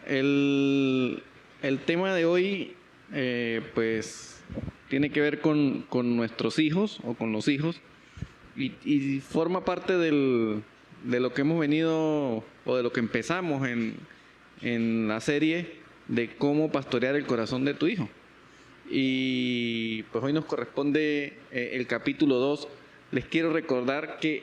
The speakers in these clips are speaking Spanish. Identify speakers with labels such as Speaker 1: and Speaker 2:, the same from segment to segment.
Speaker 1: el tema de hoy, pues, tiene que ver con nuestros hijos o con los hijos y forma parte de lo que hemos venido o de lo que empezamos en la serie de cómo pastorear el corazón de tu hijo. Y pues hoy nos corresponde el capítulo 2. Les quiero recordar que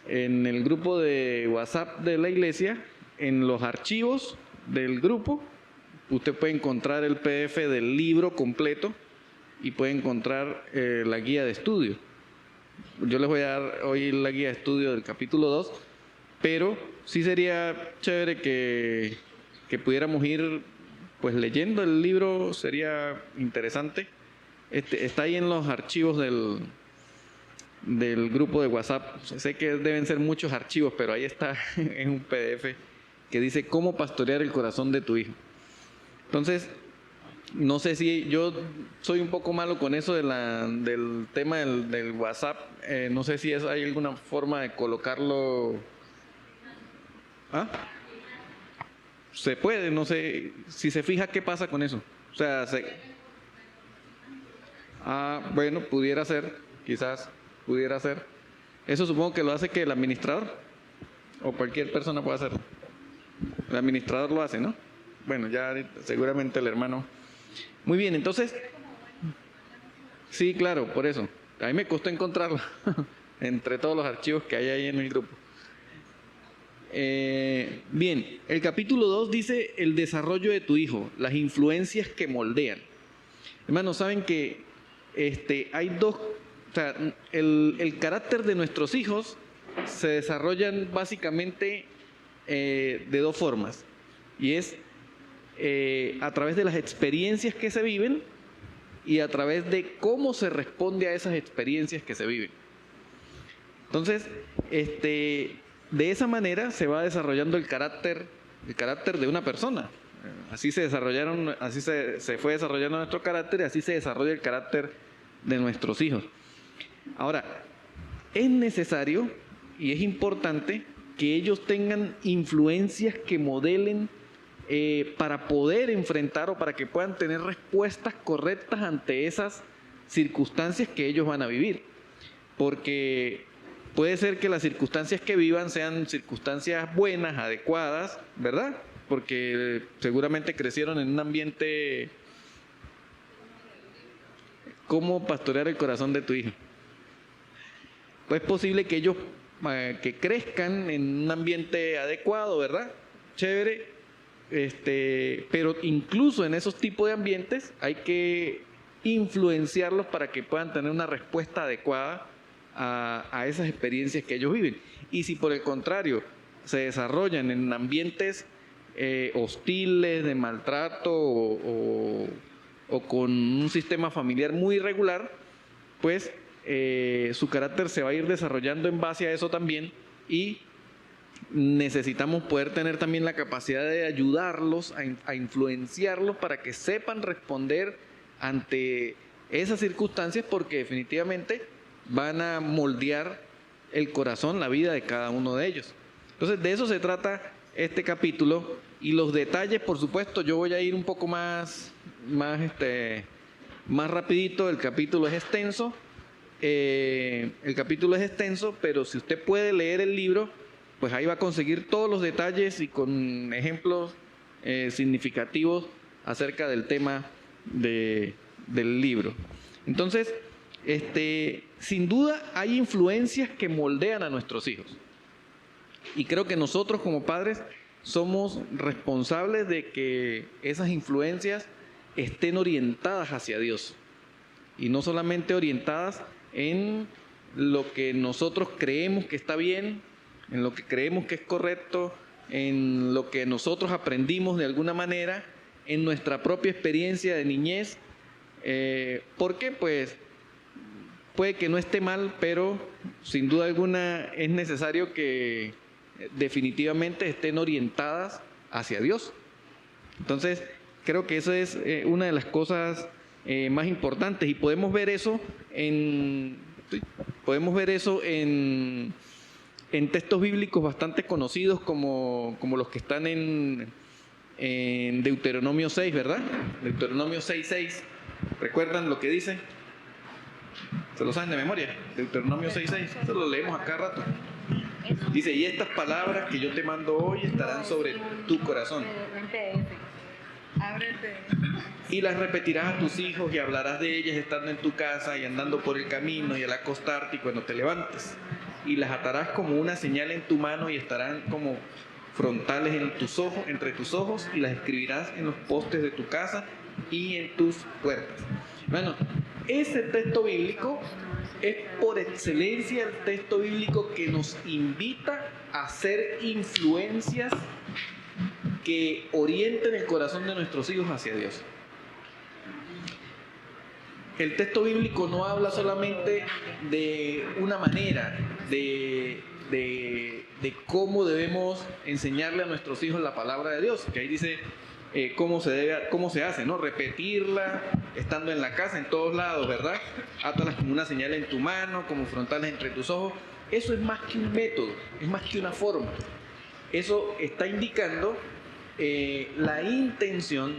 Speaker 1: en el grupo de WhatsApp de la iglesia, en los archivos del grupo, usted puede encontrar el PDF del libro completo y puede encontrar la guía de estudio. Yo les voy a dar hoy la guía de estudio del capítulo 2, pero sí sería chévere que pudiéramos ir pues leyendo el libro, sería interesante. Está ahí en los archivos del grupo de WhatsApp. Sé que deben ser muchos archivos, pero ahí está en un PDF que dice cómo pastorear el corazón de tu hijo. Entonces, no sé si yo soy un poco malo con eso del tema del WhatsApp. No sé si hay alguna forma de colocarlo. ¿Ah? Se puede, no sé. Si se fija, ¿qué pasa con eso? O sea, bueno, pudiera ser, quizás pudiera ser. Eso supongo que lo hace que el administrador o cualquier persona puede hacerlo. El administrador lo hace, ¿no? Bueno, ya seguramente el hermano. Muy bien, entonces. Sí, claro, por eso. A mí me costó encontrarlo entre todos los archivos que hay ahí en el grupo. Bien, el capítulo 2 dice el desarrollo de tu hijo, las influencias que moldean. Hermanos, saben que hay dos, o sea, el carácter de nuestros hijos se desarrollan básicamente de dos formas, y es a través de las experiencias que se viven y a través de cómo se responde a esas experiencias que se viven. Entonces, de esa manera se va desarrollando el carácter de una persona. Así se desarrollaron, así se fue desarrollando nuestro carácter y así se desarrolla el carácter de nuestros hijos. Ahora, es necesario y es importante que ellos tengan influencias que modelen para poder enfrentar o para que puedan tener respuestas correctas ante esas circunstancias que ellos van a vivir. Porque puede ser que las circunstancias que vivan sean circunstancias buenas, adecuadas, ¿verdad? Porque seguramente crecieron en un ambiente. ¿Cómo pastorear el corazón de tu hijo? Pues es posible que ellos que crezcan en un ambiente adecuado, ¿verdad? Chévere. Pero incluso en esos tipos de ambientes hay que influenciarlos para que puedan tener una respuesta adecuada a esas experiencias que ellos viven. Y si por el contrario se desarrollan en ambientes hostiles, de maltrato o con un sistema familiar muy irregular, pues su carácter se va a ir desarrollando en base a eso también, y necesitamos poder tener también la capacidad de ayudarlos, a influenciarlos para que sepan responder ante esas circunstancias, porque definitivamente van a moldear el corazón, la vida de cada uno de ellos. Entonces, de eso se trata este capítulo, y los detalles, por supuesto, yo voy a ir un poco más rapidito. El capítulo es extenso, pero si usted puede leer el libro, pues ahí va a conseguir todos los detalles y con ejemplos significativos acerca del tema del libro. Entonces, sin duda hay influencias que moldean a nuestros hijos. Y creo que nosotros como padres somos responsables de que esas influencias estén orientadas hacia Dios. Y no solamente orientadas en lo que nosotros creemos que está bien, en lo que creemos que es correcto, en lo que nosotros aprendimos de alguna manera, en nuestra propia experiencia de niñez. ¿Por qué? Pues puede que no esté mal, pero sin duda alguna es necesario que definitivamente estén orientadas hacia Dios. Entonces, creo que eso es una de las cosas más importantes, y podemos ver eso en en textos bíblicos bastante conocidos como los que están en Deuteronomio 6, ¿verdad? Deuteronomio 6:6. ¿Recuerdan lo que dice? ¿Se lo saben de memoria? Deuteronomio 6:6. Eso lo leemos a cada rato. Dice, y estas palabras que yo te mando hoy estarán sobre tu corazón. Y las repetirás a tus hijos y hablarás de ellas estando en tu casa y andando por el camino y al acostarte y cuando te levantes. Y las atarás como una señal en tu mano y estarán como frontales en tus ojos, entre tus ojos, y las escribirás en los postes de tu casa y en tus puertas. Bueno, ese texto bíblico es por excelencia el texto bíblico que nos invita a hacer influencias que orienten el corazón de nuestros hijos hacia Dios. El texto bíblico no habla solamente de una manera de cómo debemos enseñarle a nuestros hijos la palabra de Dios, que ahí dice cómo se hace, ¿no? Repetirla estando en la casa, en todos lados, ¿verdad? Átalas como una señal en tu mano, como frontales entre tus ojos. Eso es más que un método, es más que una forma. Eso está indicando la intención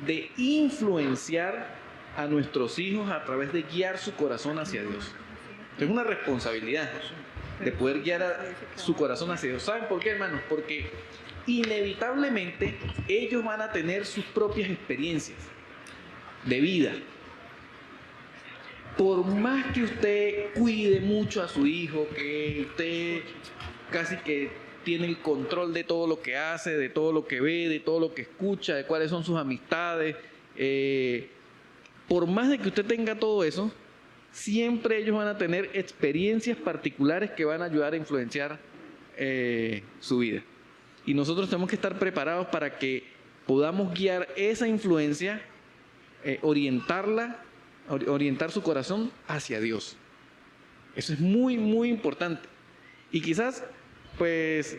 Speaker 1: de influenciar a nuestros hijos a través de guiar su corazón hacia Dios. Es una responsabilidad de poder guiar su corazón hacia Dios. ¿Saben por qué, hermanos? Porque inevitablemente ellos van a tener sus propias experiencias de vida. Por más que usted cuide mucho a su hijo, que usted casi que tiene el control de todo lo que hace, de todo lo que ve, de todo lo que escucha, de cuáles son sus amistades, por más de que usted tenga todo eso, siempre ellos van a tener experiencias particulares que van a ayudar a influenciar su vida. Y nosotros tenemos que estar preparados para que podamos guiar esa influencia, orientar su corazón hacia Dios. Eso es muy, muy importante. Y quizás, pues,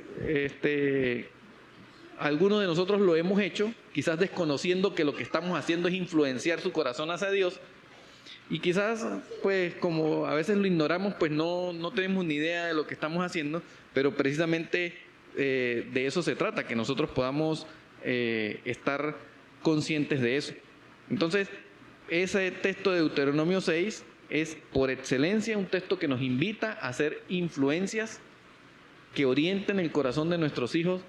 Speaker 1: algunos de nosotros lo hemos hecho, quizás desconociendo que lo que estamos haciendo es influenciar su corazón hacia Dios. Y quizás, pues, como a veces lo ignoramos, pues no tenemos ni idea de lo que estamos haciendo, pero precisamente de eso se trata, que nosotros podamos estar conscientes de eso. Entonces, ese texto de Deuteronomio 6 es por excelencia un texto que nos invita a hacer influencias que orienten el corazón de nuestros hijos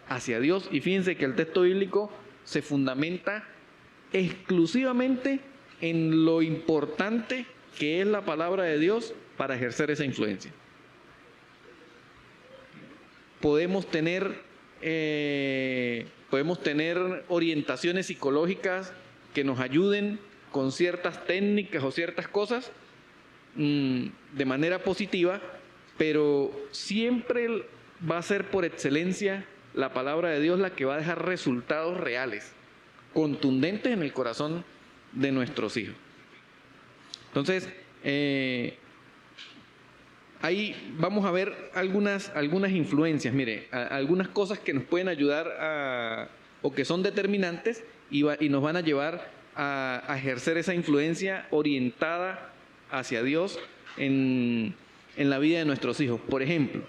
Speaker 1: hacia Dios. Y fíjense que el texto bíblico se fundamenta exclusivamente en lo importante que es la palabra de Dios para ejercer esa influencia. Podemos tener orientaciones psicológicas que nos ayuden con ciertas técnicas o ciertas cosas de manera positiva, pero siempre va a ser por excelencia la palabra de Dios la que va a dejar resultados reales, contundentes en el corazón de nuestros hijos. Entonces, ahí vamos a ver algunas influencias, mire, algunas cosas que nos pueden ayudar o que son determinantes y nos van a llevar a ejercer esa influencia orientada hacia Dios en la vida de nuestros hijos. Por ejemplo,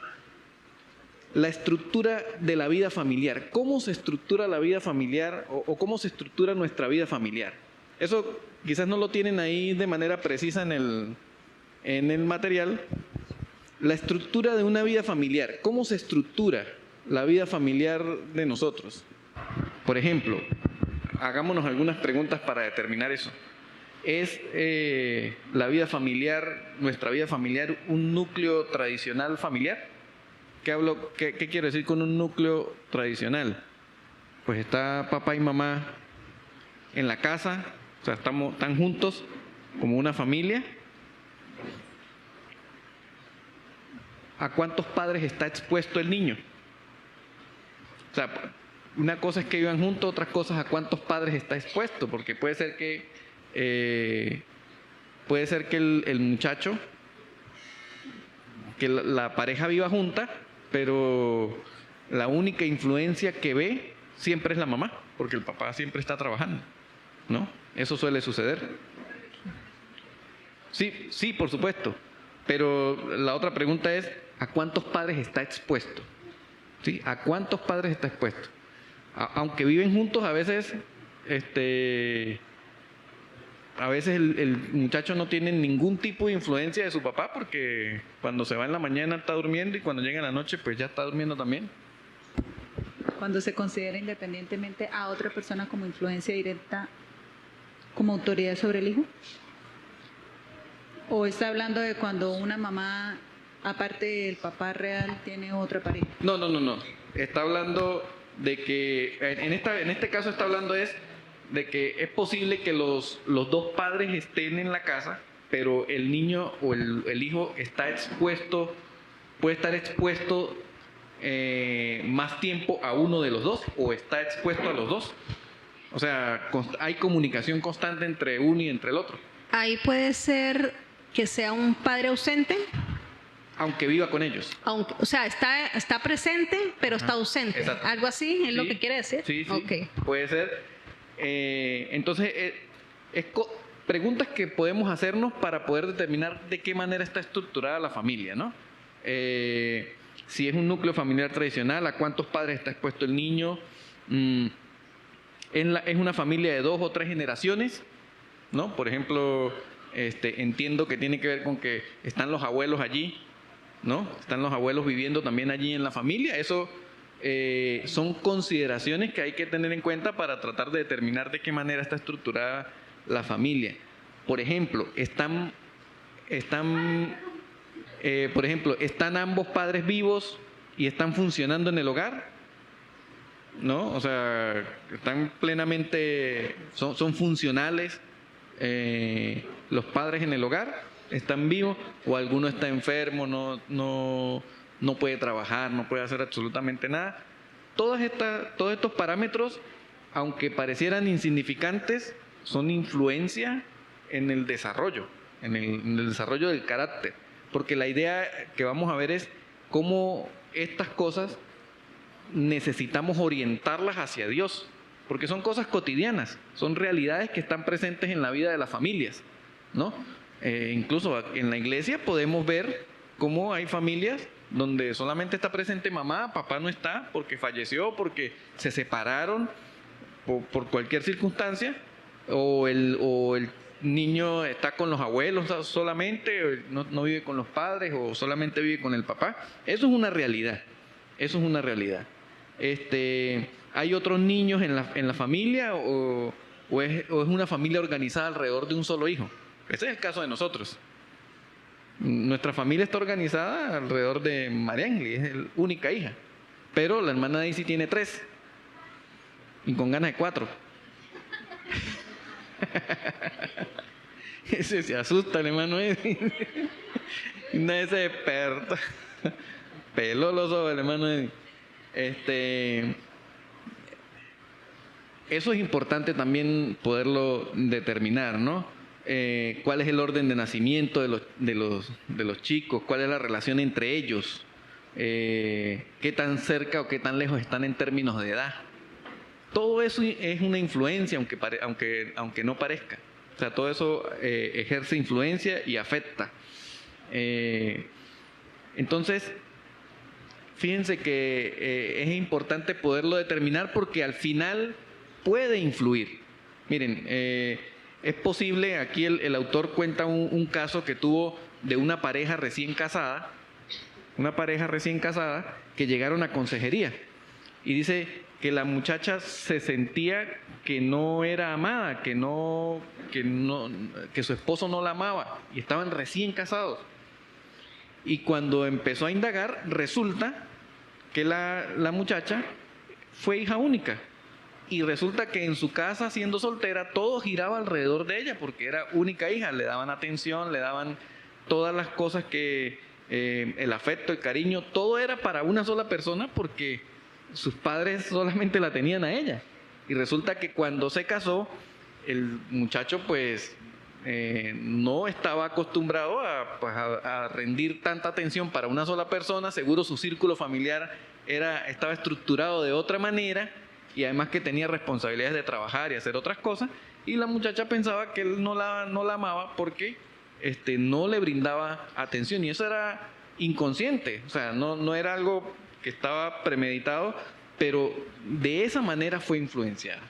Speaker 1: la estructura de la vida familiar. ¿Cómo se estructura la vida familiar o cómo se estructura nuestra vida familiar? Eso quizás no lo tienen ahí de manera precisa en el material. La estructura de una vida familiar. ¿Cómo se estructura la vida familiar de nosotros? Por ejemplo, hagámonos algunas preguntas para determinar eso. ¿Es la vida familiar, nuestra vida familiar, un núcleo tradicional familiar? ¿Qué quiero decir con un núcleo tradicional? Pues está papá y mamá en la casa, o sea, están juntos como una familia. ¿A cuántos padres está expuesto el niño? O sea, una cosa es que vivan juntos, otras cosas a cuántos padres está expuesto, porque puede ser que el muchacho, que la pareja viva junta, pero la única influencia que ve siempre es la mamá, porque el papá siempre está trabajando, ¿no? Eso suele suceder. Sí, por supuesto. Pero la otra pregunta es, ¿A cuántos padres está expuesto? ¿Sí? ¿A cuántos padres está expuesto? Aunque viven juntos, a veces el muchacho no tiene ningún tipo de influencia de su papá, porque cuando se va en la mañana está durmiendo y cuando llega en la noche pues ya está durmiendo también.
Speaker 2: Cuando se considera independientemente a otra persona como influencia directa, como autoridad sobre el hijo. ¿O está hablando de cuando una mamá, aparte del papá real, tiene otra pareja?
Speaker 1: No. Está hablando de que, en este caso está hablando de que es posible que los dos padres estén en la casa, pero el niño o el hijo está expuesto, puede estar expuesto más tiempo a uno de los dos o está expuesto a los dos. O sea, hay comunicación constante entre uno y entre el otro.
Speaker 3: Ahí puede ser que sea un padre ausente.
Speaker 1: Aunque viva con ellos.
Speaker 3: Aunque, o sea, está presente, pero está ausente.
Speaker 1: Exacto.
Speaker 3: ¿Algo así es lo que quiere decir?
Speaker 1: Sí.
Speaker 3: Okay.
Speaker 1: Puede ser. Entonces, preguntas que podemos hacernos para poder determinar de qué manera está estructurada la familia, ¿no? Si es un núcleo familiar tradicional, ¿a cuántos padres está expuesto el niño? ¿Es una familia de 2 o 3 generaciones? ¿No? Por ejemplo, entiendo que tiene que ver con que están los abuelos allí, ¿no? Están los abuelos viviendo también allí en la familia. Eso son consideraciones que hay que tener en cuenta para tratar de determinar de qué manera está estructurada la familia. Por ejemplo, ¿están ambos padres vivos y están funcionando en el hogar? ¿No? O sea, están plenamente, son funcionales los padres en el hogar, están vivos, o alguno está enfermo, no puede trabajar, no puede hacer absolutamente nada. Todos estos parámetros, aunque parecieran insignificantes, son influencia en el desarrollo, en el desarrollo del carácter. Porque la idea que vamos a ver es cómo estas cosas necesitamos orientarlas hacia Dios, porque son cosas cotidianas, son realidades que están presentes en la vida de las familias, ¿no? Incluso en la iglesia podemos ver cómo hay familias donde solamente está presente mamá, papá no está porque falleció, porque se separaron por cualquier circunstancia, o el niño está con los abuelos solamente, no vive con los padres o solamente vive con el papá. Eso es una realidad, ¿Hay otros niños en la familia o es una familia organizada alrededor de un solo hijo? Ese es el caso de nosotros. Nuestra familia está organizada alrededor de María Ángel, es la única hija. Pero la hermana Daisy tiene 3 y con ganas de 4. Ese se asusta, el hermano Edwin. Nadie se desperta. Peló los ojos el hermano Edwin. Eso es importante también poderlo determinar, ¿no? ¿Cuál es el orden de nacimiento de los chicos? ¿Cuál es la relación entre ellos? ¿Qué tan cerca o qué tan lejos están en términos de edad? Todo eso es una influencia, aunque no parezca. O sea, todo eso ejerce influencia y afecta. Entonces, fíjense que es importante poderlo determinar porque al final puede influir. Miren, es posible, aquí el autor cuenta un caso que tuvo de una pareja recién casada que llegaron a consejería y dice que la muchacha se sentía que no era amada, que su esposo no la amaba y estaban recién casados. Y cuando empezó a indagar, resulta que la muchacha fue hija única. Y resulta que en su casa, siendo soltera, todo giraba alrededor de ella porque era única hija. Le daban atención, le daban todas las cosas que el afecto, el cariño, todo era para una sola persona porque sus padres solamente la tenían a ella. Y resulta que cuando se casó, el muchacho pues no estaba acostumbrado a rendir tanta atención para una sola persona. Seguro su círculo familiar estaba estructurado de otra manera y además que tenía responsabilidades de trabajar y hacer otras cosas, y la muchacha pensaba que él no la amaba porque no le brindaba atención, y eso era inconsciente, o sea, no era algo que estaba premeditado, pero de esa manera fue influenciada.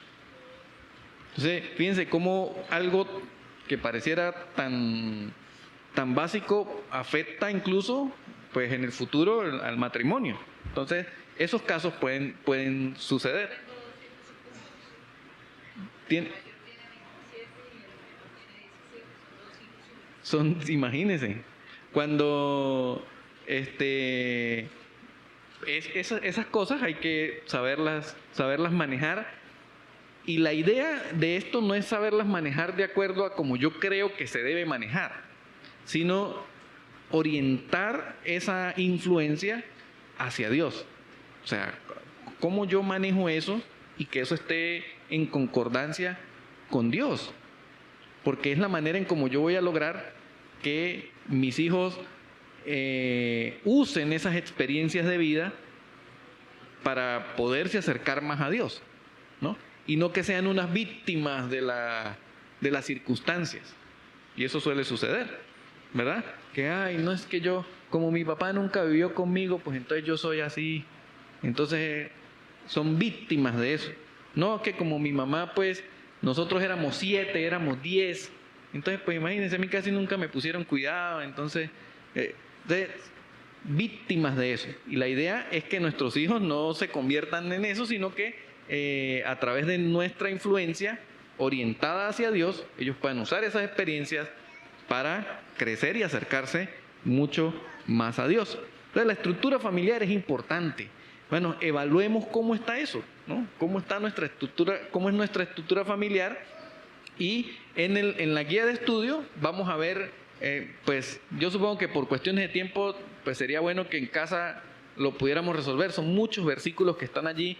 Speaker 1: Entonces, fíjense cómo algo que pareciera tan básico afecta incluso pues en el futuro al matrimonio. Entonces, esos casos pueden suceder. Imagínense, cuando esas cosas hay que saberlas manejar, y la idea de esto no es saberlas manejar de acuerdo a como yo creo que se debe manejar, sino orientar esa influencia hacia Dios. O sea, cómo yo manejo eso y que eso esté en concordancia con Dios, porque es la manera en cómo yo voy a lograr que mis hijos usen esas experiencias de vida para poderse acercar más a Dios, ¿no? Y no que sean unas víctimas de las circunstancias. Y eso suele suceder, ¿verdad? Que, no es que yo, como mi papá nunca vivió conmigo, pues entonces yo soy así. Entonces son víctimas de eso. No, que como mi mamá, pues nosotros éramos 7, éramos 10. Entonces, pues imagínense, a mí casi nunca me pusieron cuidado. Entonces, víctimas de eso. Y la idea es que nuestros hijos no se conviertan en eso, sino que a través de nuestra influencia orientada hacia Dios, ellos puedan usar esas experiencias para crecer y acercarse mucho más a Dios. Entonces, la estructura familiar es importante. Bueno, evaluemos cómo está eso, ¿no? Cómo está nuestra estructura, cómo es nuestra estructura familiar, y en la guía de estudio vamos a ver, pues yo supongo que por cuestiones de tiempo, pues sería bueno que en casa lo pudiéramos resolver. Son muchos versículos que están allí,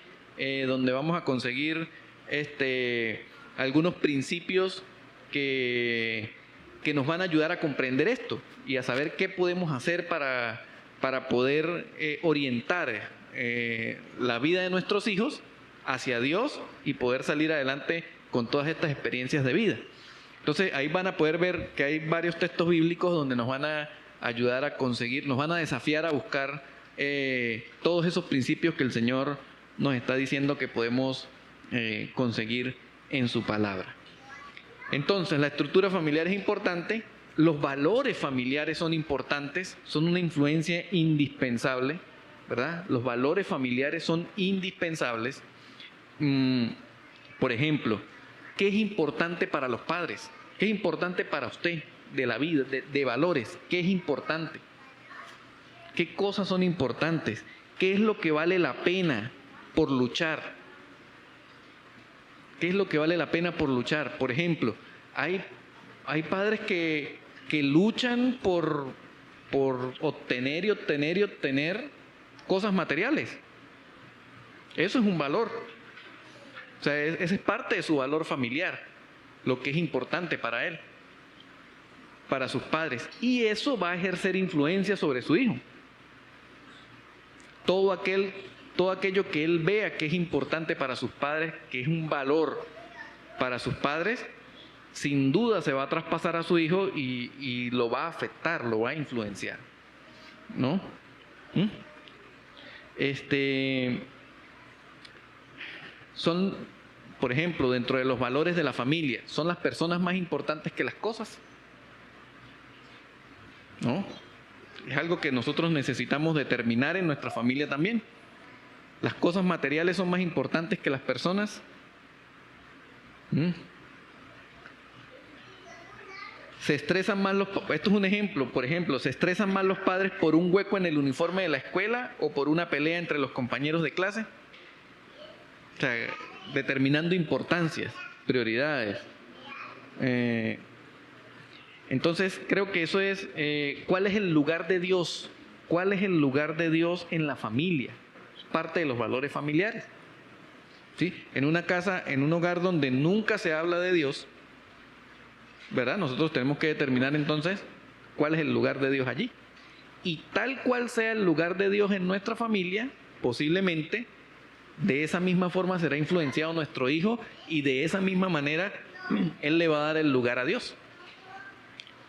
Speaker 1: donde vamos a conseguir algunos principios que nos van a ayudar a comprender esto y a saber qué podemos hacer para poder orientar la vida de nuestros hijos hacia Dios y poder salir adelante con todas estas experiencias de vida. Entonces ahí van a poder ver que hay varios textos bíblicos donde nos van a ayudar a conseguir, nos van a desafiar a buscar todos esos principios que el Señor nos está diciendo que podemos conseguir en su palabra. Entonces, la estructura familiar es importante, los valores familiares son importantes, son una influencia indispensable, ¿verdad? Los valores familiares son indispensables. Por ejemplo, ¿qué es importante para los padres? ¿Qué es importante para usted de la vida, de valores? ¿Qué es importante? ¿Qué cosas son importantes? ¿Qué es lo que vale la pena por luchar? ¿Qué es lo que vale la pena por luchar? Por ejemplo, hay padres que luchan por obtener y obtener y obtener cosas materiales. Eso es un valor. O sea, ese es parte de su valor familiar, lo que es importante para él, para sus padres. Y eso va a ejercer influencia sobre su hijo. Todo aquello que él vea que es importante para sus padres, que es un valor para sus padres, sin duda se va a traspasar a su hijo y lo va a afectar, lo va a influenciar, ¿no? Son, por ejemplo, dentro de los valores de la familia, son las personas más importantes que las cosas, ¿no? Es algo que nosotros necesitamos determinar en nuestra familia también. ¿Las cosas materiales son más importantes que las personas? Se estresan más esto es un ejemplo, por ejemplo, se estresan más los padres por un hueco en el uniforme de la escuela o por una pelea entre los compañeros de clase. O sea, determinando importancias, prioridades. Entonces, creo que eso es, ¿cuál es el lugar de Dios? ¿Cuál es el lugar de Dios en la familia? Es parte de los valores familiares. ¿Sí? En una casa, en un hogar donde nunca se habla de Dios, ¿verdad? Nosotros tenemos que determinar entonces cuál es el lugar de Dios allí. Y tal cual sea el lugar de Dios en nuestra familia, posiblemente de esa misma forma será influenciado nuestro hijo y de esa misma manera él le va a dar el lugar a Dios,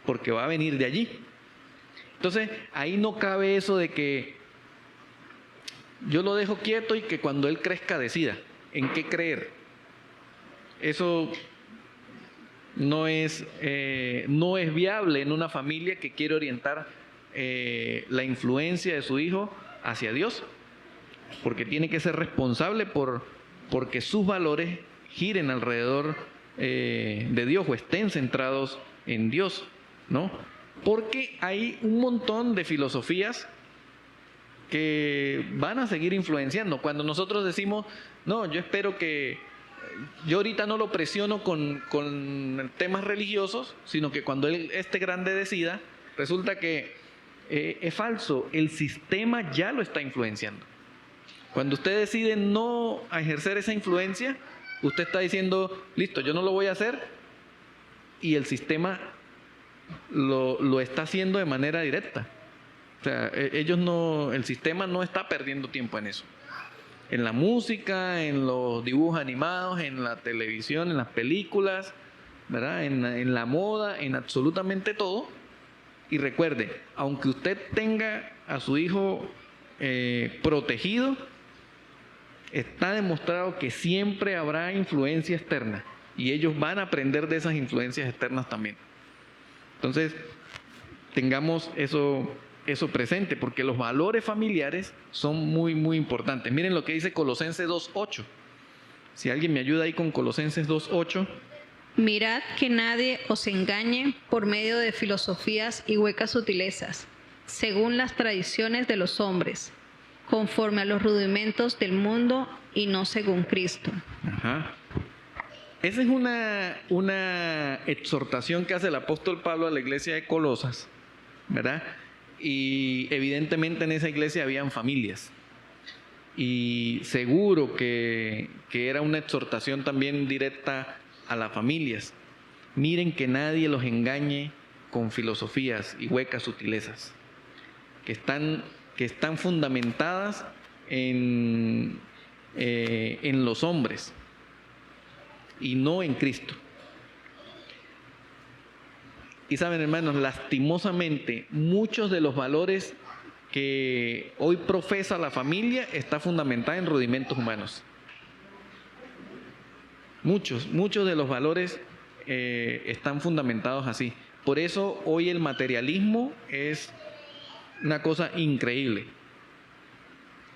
Speaker 1: porque va a venir de allí. Entonces, ahí no cabe eso de que yo lo dejo quieto y que cuando él crezca decida en qué creer. Eso no es viable en una familia que quiere orientar la influencia de su hijo hacia Dios, porque tiene que ser responsable porque sus valores giren alrededor de Dios o estén centrados en Dios, ¿no? Porque hay un montón de filosofías que van a seguir influenciando. Cuando nosotros decimos, no, yo espero que, yo ahorita no lo presiono con temas religiosos, sino que cuando él esté grande decida, resulta que es falso, el sistema ya lo está influenciando. Cuando usted decide no ejercer esa influencia, usted está diciendo, listo, yo no lo voy a hacer, y el sistema lo está haciendo de manera directa. O sea, el sistema no está perdiendo tiempo en eso. En la música, en los dibujos animados, en la televisión, en las películas, ¿verdad? En la moda, en absolutamente todo. Y recuerde, aunque usted tenga a su hijo protegido, está demostrado que siempre habrá influencia externa y ellos van a aprender de esas influencias externas también. Entonces, tengamos eso presente, porque los valores familiares son muy, muy importantes. Miren lo que dice Colosenses 2:8. Si alguien me ayuda ahí con Colosenses 2:8.
Speaker 3: Mirad que nadie os engañe por medio de filosofías y huecas sutilezas, según las tradiciones de los hombres, conforme a los rudimentos del mundo y no según Cristo.
Speaker 1: Ajá. Esa es una exhortación que hace el apóstol Pablo a la iglesia de Colosas, ¿verdad? Y evidentemente en esa iglesia habían familias. Y seguro que era una exhortación también directa a las familias. Miren que nadie los engañe con filosofías y huecas sutilezas, que están fundamentadas en los hombres y no en Cristo. Y saben, hermanos, lastimosamente muchos de los valores que hoy profesa la familia está fundamentada en rudimentos humanos. Muchos de los valores están fundamentados así. Por eso hoy el materialismo es una cosa increíble.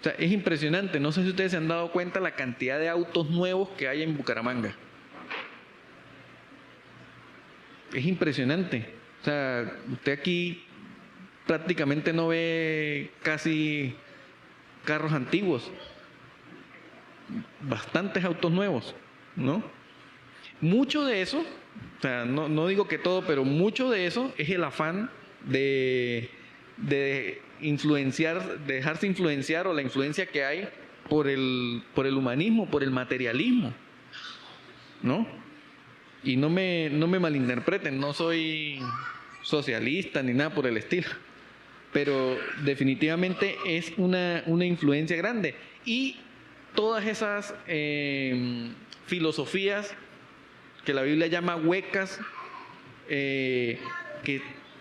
Speaker 1: O sea, es impresionante. No sé si ustedes se han dado cuenta la cantidad de autos nuevos que hay en Bucaramanga. Es impresionante. O sea, usted aquí prácticamente no ve casi carros antiguos. Bastantes autos nuevos, ¿no? Mucho de eso, o sea, no digo que todo, pero mucho de eso es el afán de influenciar, de dejarse influenciar, o la influencia que hay por el humanismo, por el materialismo, ¿no? Y no me malinterpreten, no soy socialista ni nada por el estilo, pero definitivamente es una influencia grande. Y todas esas filosofías que la Biblia llama huecas, que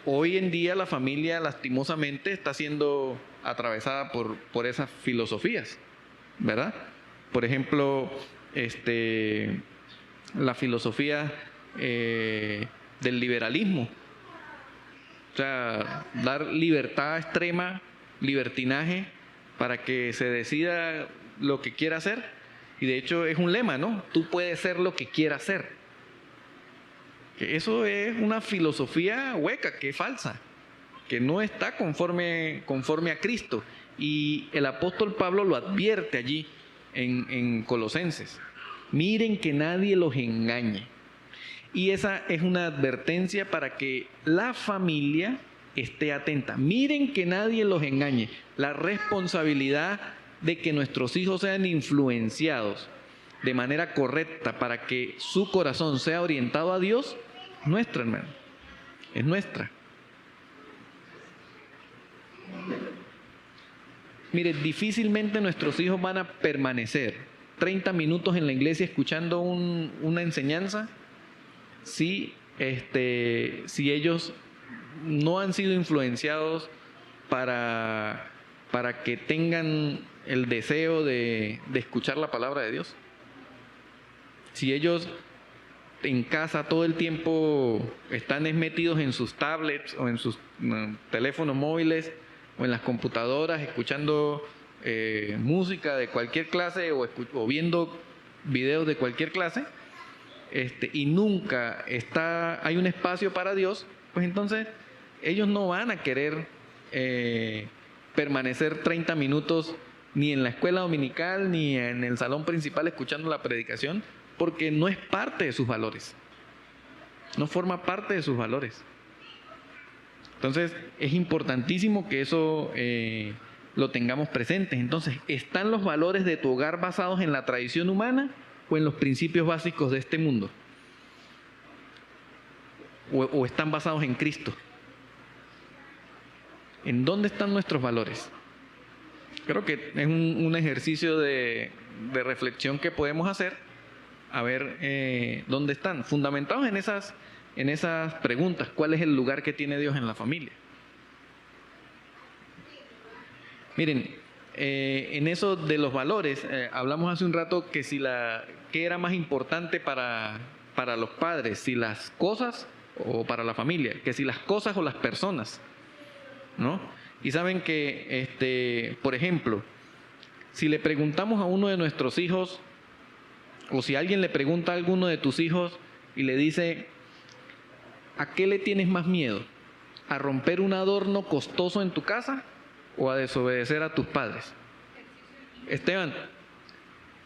Speaker 1: hoy en día la familia lastimosamente está siendo atravesada por esas filosofías, ¿verdad? Por ejemplo, la filosofía del liberalismo. O sea, dar libertad extrema, libertinaje, para que se decida lo que quiera hacer. Y de hecho es un lema, ¿no? Tú puedes ser lo que quieras ser. Que eso es una filosofía hueca, que es falsa, que no está conforme a Cristo. Y el apóstol Pablo lo advierte allí en Colosenses. Miren que nadie los engañe. Y esa es una advertencia para que la familia esté atenta. Miren que nadie los engañe. La responsabilidad de que nuestros hijos sean influenciados de manera correcta para que su corazón sea orientado a Dios, nuestra, hermano, es nuestra. Mire, difícilmente nuestros hijos van a permanecer 30 minutos en la iglesia escuchando una enseñanza si ellos no han sido influenciados para que tengan el deseo de escuchar la palabra de Dios. Si ellos en casa todo el tiempo están metidos en sus tablets o en sus teléfonos móviles o en las computadoras escuchando música de cualquier clase o viendo videos de cualquier clase, y nunca hay un espacio para Dios, pues entonces ellos no van a querer permanecer 30 minutos ni en la escuela dominical ni en el salón principal escuchando la predicación, porque no es parte de sus valores, no forma parte de sus valores. Entonces es importantísimo que eso lo tengamos presente. Entonces, ¿están los valores de tu hogar basados en la tradición humana o en los principios básicos de este mundo? ¿O están basados en Cristo? ¿En dónde están nuestros valores? Creo que es un ejercicio de reflexión que podemos hacer, a ver dónde están, fundamentados en esas preguntas. ¿Cuál es el lugar que tiene Dios en la familia? Miren, en eso de los valores, hablamos hace un rato que ¿qué era más importante para los padres? Si las cosas o para la familia, que si las cosas o las personas, ¿no? Y saben que, por ejemplo, si le preguntamos a uno de nuestros hijos, o si alguien le pregunta a alguno de tus hijos y le dice, ¿a qué le tienes más miedo? ¿A romper un adorno costoso en tu casa o a desobedecer a tus padres? Esteban,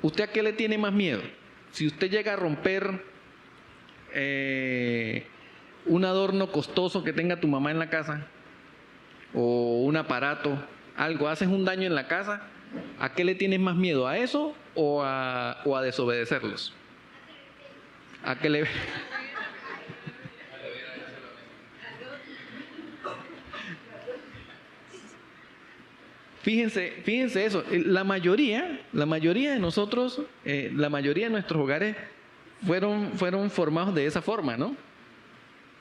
Speaker 1: ¿usted a qué le tiene más miedo? Si usted llega a romper un adorno costoso que tenga tu mamá en la casa, o un aparato, algo, haces un daño en la casa, ¿a qué le tienes más miedo? ¿A eso o a desobedecerlos? ¿A qué le... Fíjense eso, la mayoría de nosotros, la mayoría de nuestros hogares fueron formados de esa forma, ¿no?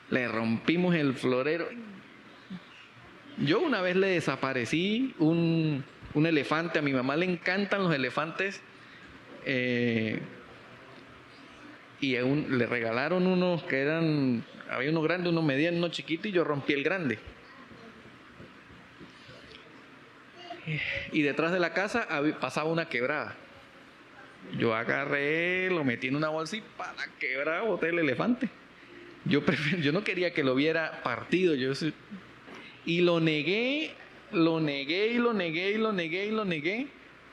Speaker 1: Le rompimos el florero. Yo una vez le desaparecí un elefante, a mi mamá le encantan los elefantes, y le regalaron unos que había uno grande, uno mediano, uno chiquito, y yo rompí el grande. Y detrás de la casa pasaba una quebrada. Yo agarré, lo metí en una bolsa y para la quebrada boté el elefante. Yo no quería que lo viera partido. Y lo negué,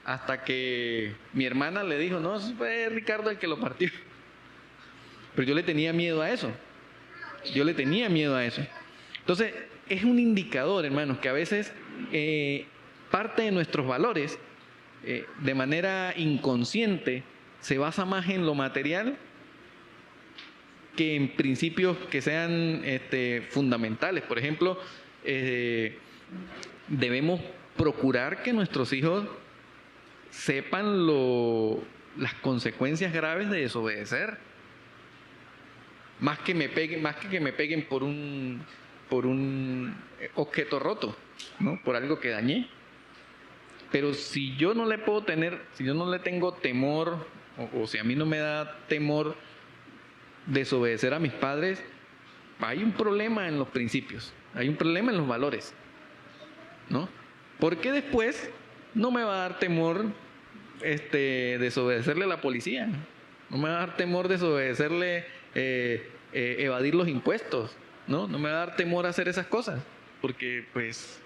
Speaker 1: hasta que mi hermana le dijo, no, eso fue Ricardo el que lo partió. Pero yo le tenía miedo a eso. Entonces, es un indicador, hermanos, que a veces parte de nuestros valores, de manera inconsciente, se basa más en lo material que en principios que sean fundamentales. Por ejemplo, debemos procurar que nuestros hijos sepan las consecuencias graves de desobedecer. Más que que me peguen por un objeto roto, ¿no? Por algo que dañé. Pero si yo no le tengo temor, o si a mí no me da temor desobedecer a mis padres, hay un problema en los principios, hay un problema en los valores, ¿no? Porque después no me va a dar temor desobedecerle a la policía, no me va a dar temor desobedecerle, evadir los impuestos, ¿no? No me va a dar temor hacer esas cosas, porque pues...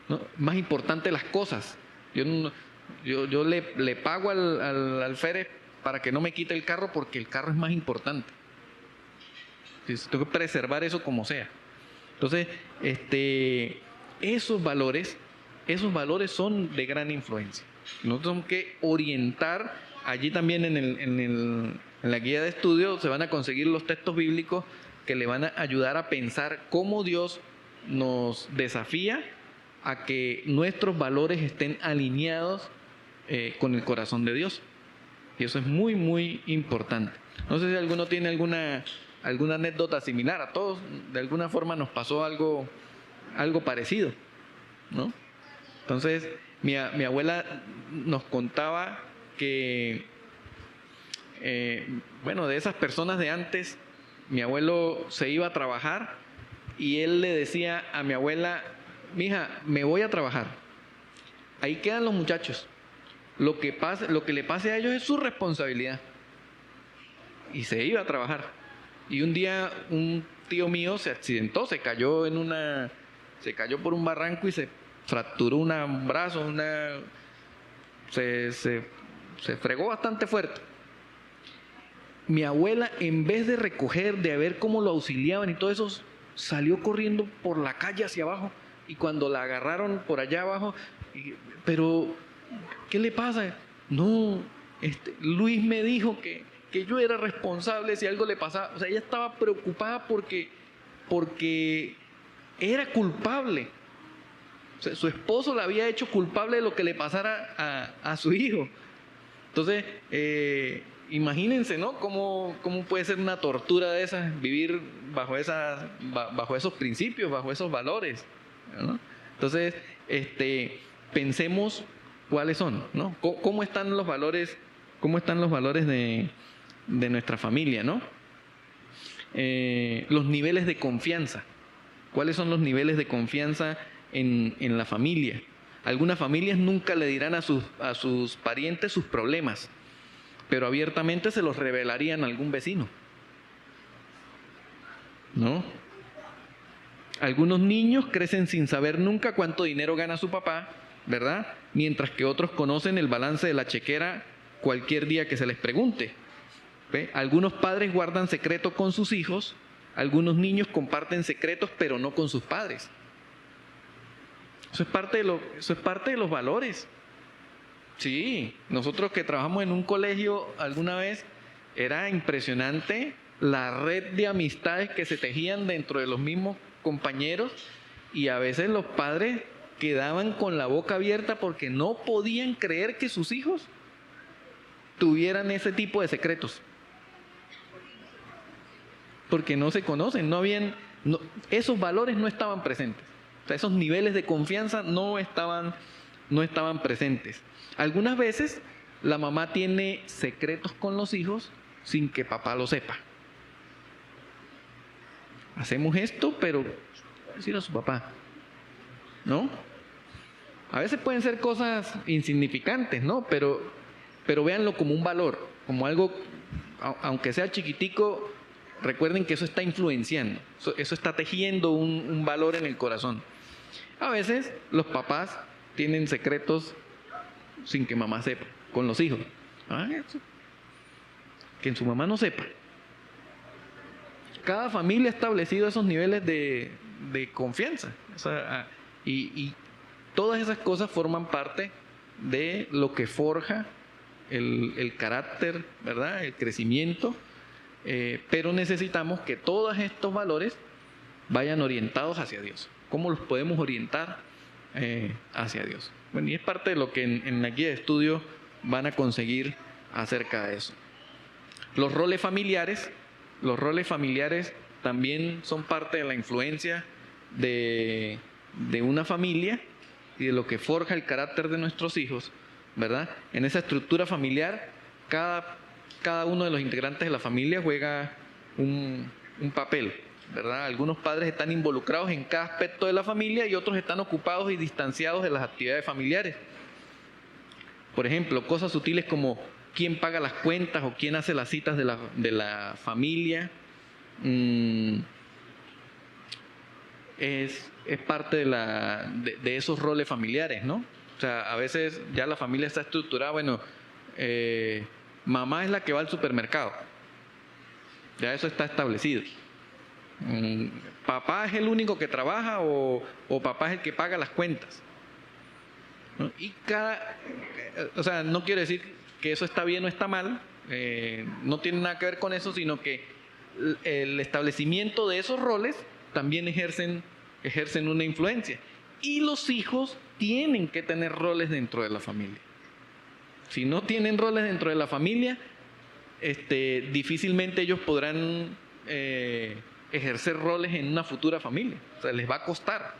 Speaker 1: ¿no? Más importante las cosas. Yo le pago al alférez para que no me quite el carro, porque el carro es más importante. Entonces, tengo que preservar eso como sea. Entonces, esos valores son de gran influencia. Nosotros tenemos que orientar. Allí también en la guía de estudio se van a conseguir los textos bíblicos que le van a ayudar a pensar cómo Dios nos desafía a que nuestros valores estén alineados con el corazón de Dios. Y eso es muy, muy importante. No sé si alguno tiene alguna anécdota similar. A todos, de alguna forma, nos pasó algo algo parecido, ¿no? Entonces, mi abuela nos contaba que, bueno, de esas personas de antes, mi abuelo se iba a trabajar y él le decía a mi abuela: mija, me voy a trabajar, ahí quedan los muchachos, lo que le pase a ellos es su responsabilidad. Y se iba a trabajar. Y un día un tío mío se accidentó, se cayó por un barranco y se fracturó un brazo, se fregó bastante fuerte. Mi abuela, en vez de recoger, de ver cómo lo auxiliaban y todo eso, salió corriendo por la calle hacia abajo, y cuando la agarraron por allá abajo, pero ¿qué le pasa? No, Luis me dijo que yo era responsable si algo le pasaba. O sea, ella estaba preocupada porque era culpable. O sea, su esposo la había hecho culpable de lo que le pasara a su hijo. Entonces, imagínense, ¿no? ¿Cómo puede ser una tortura de esas, vivir bajo esos principios, bajo esos valores, ¿no? Entonces, pensemos cuáles son, ¿no? ¿Cómo están los valores de nuestra familia, ¿no? Los niveles de confianza. ¿Cuáles son los niveles de confianza en la familia? Algunas familias nunca le dirán a sus parientes sus problemas, pero abiertamente se los revelarían a algún vecino, ¿no? Algunos niños crecen sin saber nunca cuánto dinero gana su papá, ¿verdad? Mientras que otros conocen el balance de la chequera cualquier día que se les pregunte. ¿Ve? Algunos padres guardan secretos con sus hijos, algunos niños comparten secretos pero no con sus padres. Eso es parte de los valores. Sí, nosotros que trabajamos en un colegio alguna vez, era impresionante la red de amistades que se tejían dentro de los mismos compañeros, y a veces los padres quedaban con la boca abierta porque no podían creer que sus hijos tuvieran ese tipo de secretos. Porque no se conocen, esos valores no estaban presentes. O sea, esos niveles de confianza no estaban presentes. Algunas veces la mamá tiene secretos con los hijos sin que papá lo sepa. Hacemos esto, pero decir a su papá, ¿no? A veces pueden ser cosas insignificantes, ¿no? Pero véanlo como un valor, como algo, aunque sea chiquitico, recuerden que eso está influenciando, eso está tejiendo un valor en el corazón. A veces los papás tienen secretos sin que mamá sepa, con los hijos. Que su mamá no sepa. Cada familia ha establecido esos niveles de confianza. O sea, y todas esas cosas forman parte de lo que forja el carácter, ¿verdad? El crecimiento. Pero necesitamos que todos estos valores vayan orientados hacia Dios. ¿Cómo los podemos orientar hacia Dios? Bueno, y es parte de lo que en la guía de estudio van a conseguir acerca de eso. Los roles familiares también son parte de la influencia de una familia y de lo que forja el carácter de nuestros hijos, ¿verdad? En esa estructura familiar, cada uno de los integrantes de la familia juega un papel, ¿verdad? Algunos padres están involucrados en cada aspecto de la familia y otros están ocupados y distanciados de las actividades familiares. Por ejemplo, cosas sutiles como quién paga las cuentas o quién hace las citas de la familia, es parte de esos roles familiares, ¿no? O sea, a veces ya la familia está estructurada, bueno, mamá es la que va al supermercado, ya eso está establecido. Papá es el único que trabaja o papá es el que paga las cuentas, ¿no? Y o sea, no quiero decir que eso está bien o está mal, no tiene nada que ver con eso, sino que el establecimiento de esos roles también ejercen una influencia. Y los hijos tienen que tener roles dentro de la familia. Si no tienen roles dentro de la familia, difícilmente ellos podrán ejercer roles en una futura familia. O sea, les va a costar,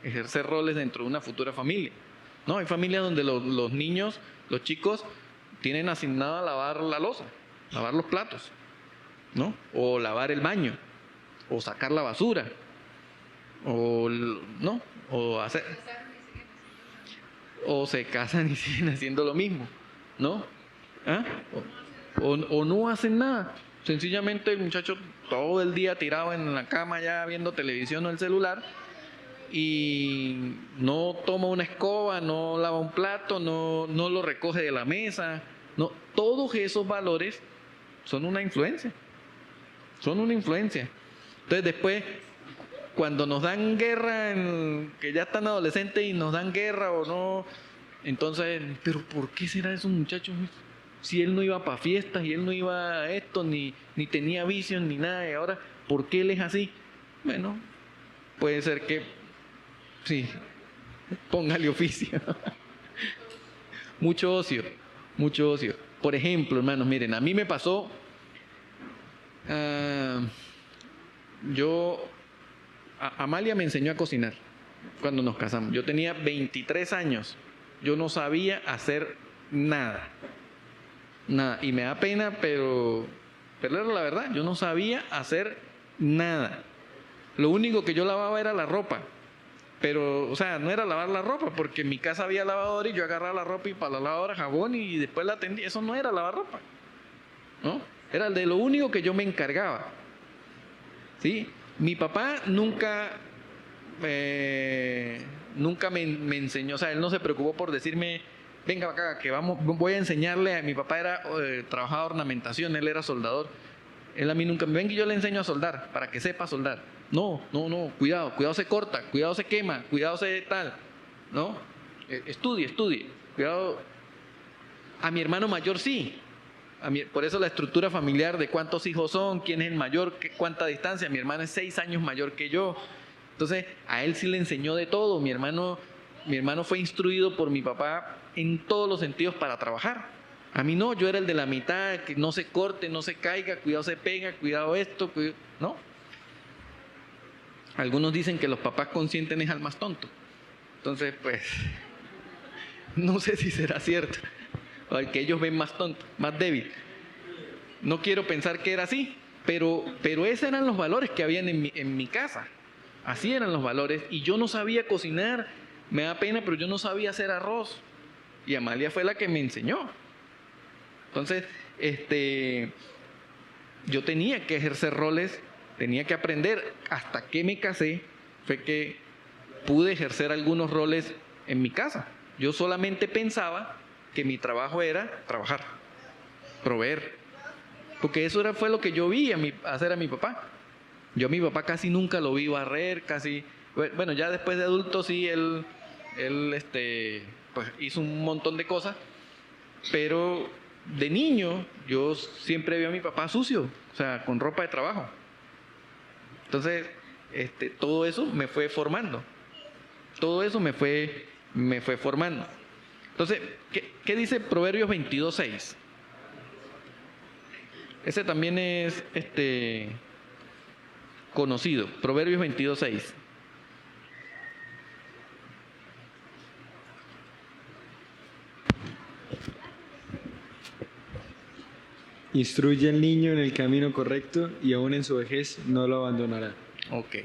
Speaker 1: ejercer roles dentro de una futura familia. ¿No? Hay familias donde los niños, los chicos, tienen asignado a lavar la loza, lavar los platos, ¿no? O lavar el baño, o sacar la basura, o no, o hacer, o se casan y siguen haciendo lo mismo, ¿no? ¿Ah? O no hacen nada. Sencillamente el muchacho todo el día tirado en la cama ya viendo televisión o el celular y no toma una escoba, no lava un plato, no lo recoge de la mesa. No, todos esos valores son una influencia. Son una influencia. Entonces después, cuando nos dan guerra, que ya están adolescentes y nos dan guerra o no, entonces, pero ¿por qué será eso, muchachos? Si él no iba para fiestas y él no iba a esto, ni tenía vicios ni nada, y ahora, ¿por qué él es así? Bueno, puede ser que, sí, póngale oficio. Mucho ocio, mucho ocio. Por ejemplo, hermanos, miren, a mí me pasó, Amalia me enseñó a cocinar cuando nos casamos. Yo tenía 23 años, yo no sabía hacer nada. Nada, y me da pena, pero era la verdad, yo no sabía hacer nada. Lo único que yo lavaba era la ropa, pero, o sea, no era lavar la ropa, porque en mi casa había lavadora y yo agarraba la ropa y para la lavadora jabón y después la tendía. Eso no era lavar ropa, ¿no? Era de lo único que yo me encargaba, ¿sí? Mi papá nunca me enseñó, o sea, él no se preocupó por decirme, venga acá, que voy a enseñarle. Mi papá trabajaba ornamentación, él era soldador. Él a mí nunca me venga y yo le enseño a soldar, para que sepa soldar. No, cuidado se corta, cuidado se quema, cuidado se tal, ¿no? Estudie, cuidado. A mi hermano mayor sí. Por eso la estructura familiar de cuántos hijos son, quién es el mayor, cuánta distancia. Mi hermano es 6 años mayor que yo. Entonces, a él sí le enseñó de todo. Mi hermano fue instruido por mi papá en todos los sentidos para trabajar. A mí no, yo era el de la mitad, que no se corte, no se caiga, cuidado se pega, cuidado esto, ¿no? Algunos dicen que los papás consienten es al más tonto. Entonces, pues, no sé si será cierto. O al que ellos ven más tonto, más débil. No quiero pensar que era así, pero esos eran los valores que habían en mi casa. Así eran los valores. Y yo no sabía cocinar, me da pena, pero yo no sabía hacer arroz. Y Amalia fue la que me enseñó. Entonces, yo tenía que ejercer roles, tenía que aprender. Hasta que me casé, fue que pude ejercer algunos roles en mi casa. Yo solamente pensaba que mi trabajo era trabajar, proveer. Porque eso fue lo que yo vi hacer a mi papá. Yo a mi papá casi nunca lo vi barrer, casi... Bueno, ya después de adulto sí, él pues hizo un montón de cosas, pero de niño yo siempre vi a mi papá sucio, o sea, con ropa de trabajo. Entonces, todo eso me fue formando. Todo eso me fue formando. Entonces, ¿qué dice Proverbios 22:6? Ese también es conocido, Proverbios 22:6.
Speaker 4: Instruye al niño en el camino correcto y aún en su vejez no lo abandonará.
Speaker 1: Ok.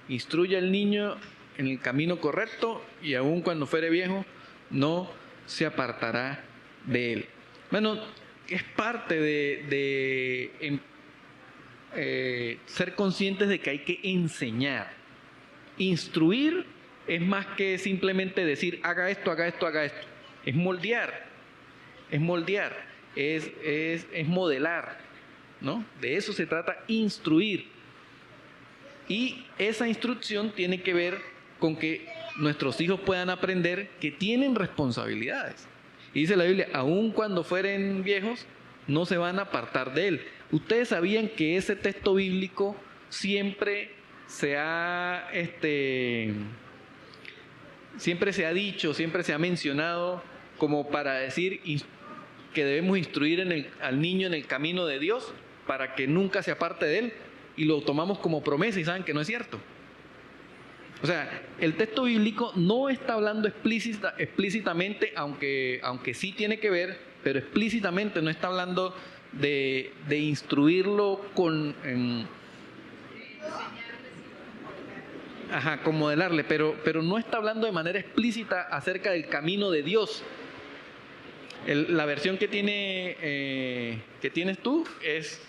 Speaker 1: Instruye al niño en el camino correcto y aún cuando fuere viejo no se apartará de él. Bueno, es parte de ser conscientes de que hay que enseñar. Instruir es más que simplemente decir haga esto, haga esto, haga esto. Es moldear, es modelar, ¿no? De eso se trata, instruir. Y esa instrucción tiene que ver con que nuestros hijos puedan aprender que tienen responsabilidades. Y dice la Biblia, aun cuando fueren viejos, no se van a apartar de él. Ustedes sabían que ese texto bíblico siempre se ha dicho, siempre se ha mencionado como para decir que debemos instruir al niño en el camino de Dios para que nunca se aparte de él, y lo tomamos como promesa y saben que no es cierto. O sea, el texto bíblico no está hablando explícitamente, aunque sí tiene que ver, pero explícitamente no está hablando de instruirlo con modelarle, pero no está hablando de manera explícita acerca del camino de Dios. La versión que tienes tú es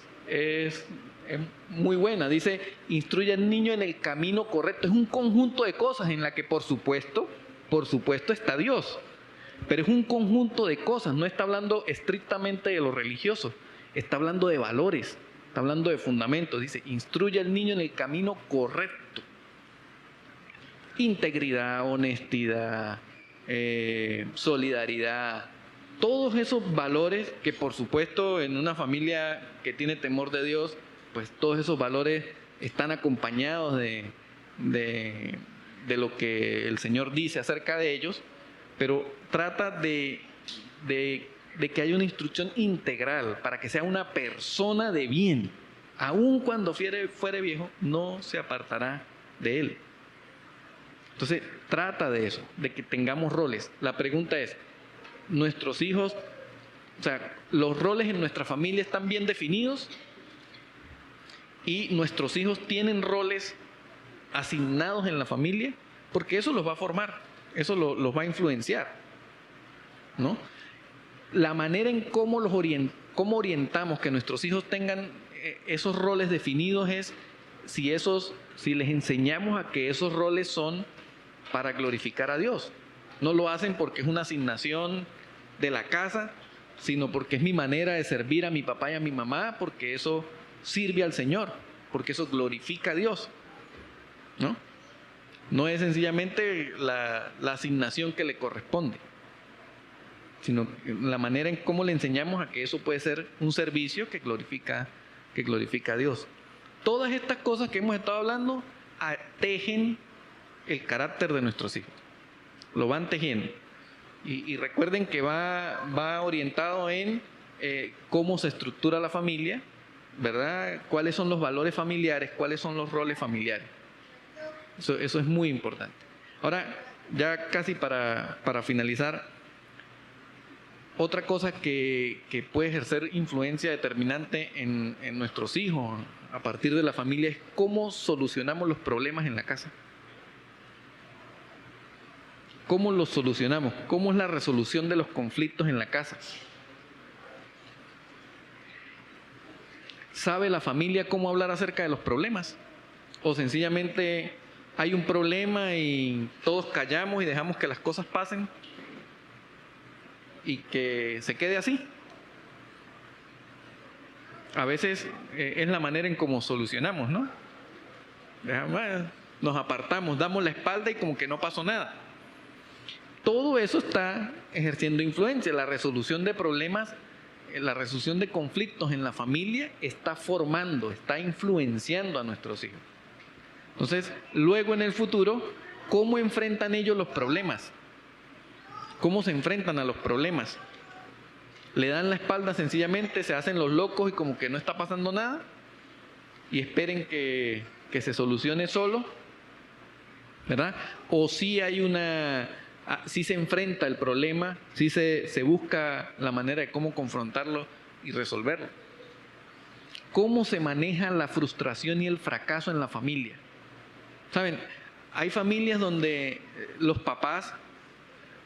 Speaker 1: muy buena. Dice, instruye al niño en el camino correcto. Es un conjunto de cosas en la que por supuesto está Dios. Pero es un conjunto de cosas. No está hablando estrictamente de lo religioso. Está hablando de valores. Está hablando de fundamentos. Dice, instruye al niño en el camino correcto. Integridad, honestidad, solidaridad. Todos esos valores que por supuesto en una familia que tiene temor de Dios, pues todos esos valores están acompañados de lo que el Señor dice acerca de ellos, pero trata de que haya una instrucción integral para que sea una persona de bien. Aun cuando fuere viejo, no se apartará de él. Entonces, trata de eso, de que tengamos roles. La pregunta es, ¿nuestros hijos, o sea, los roles en nuestra familia están bien definidos? ¿Y nuestros hijos tienen roles asignados en la familia? Porque eso los va a formar, eso los va a influenciar, ¿no? La manera en cómo cómo orientamos que nuestros hijos tengan esos roles definidos es si les enseñamos a que esos roles son para glorificar a Dios. No lo hacen porque es una asignación de la casa, sino porque es mi manera de servir a mi papá y a mi mamá, porque eso sirve al Señor, porque eso glorifica a Dios, ¿no? No es sencillamente la asignación que le corresponde, sino la manera en cómo le enseñamos a que eso puede ser un servicio que glorifica a Dios. Todas estas cosas que hemos estado hablando tejen el carácter de nuestros hijos. Lo van tejiendo. Y recuerden que va orientado en cómo se estructura la familia, ¿verdad? Cuáles son los valores familiares, cuáles son los roles familiares. Eso es muy importante. Ahora, ya casi para finalizar, otra cosa que puede ejercer influencia determinante en nuestros hijos a partir de la familia es cómo solucionamos los problemas en la casa. ¿Cómo los solucionamos? ¿Cómo es la resolución de los conflictos en la casa? ¿Sabe la familia cómo hablar acerca de los problemas? ¿O sencillamente hay un problema y todos callamos y dejamos que las cosas pasen y que se quede así? A veces es la manera en cómo solucionamos, ¿no? Nos apartamos, damos la espalda y como que no pasó nada. Todo eso está ejerciendo influencia. La resolución de problemas, la resolución de conflictos en la familia está formando, está influenciando a nuestros hijos. Entonces, luego en el futuro, ¿cómo enfrentan ellos los problemas? ¿Cómo se enfrentan a los problemas? ¿Le dan la espalda sencillamente, se hacen los locos y como que no está pasando nada? ¿Y esperen que se solucione solo? ¿Verdad? ¿O sí hay sí se enfrenta el problema, sí se busca la manera de cómo confrontarlo y resolverlo? ¿Cómo se maneja la frustración y el fracaso en la familia? ¿Saben? Hay familias donde los papás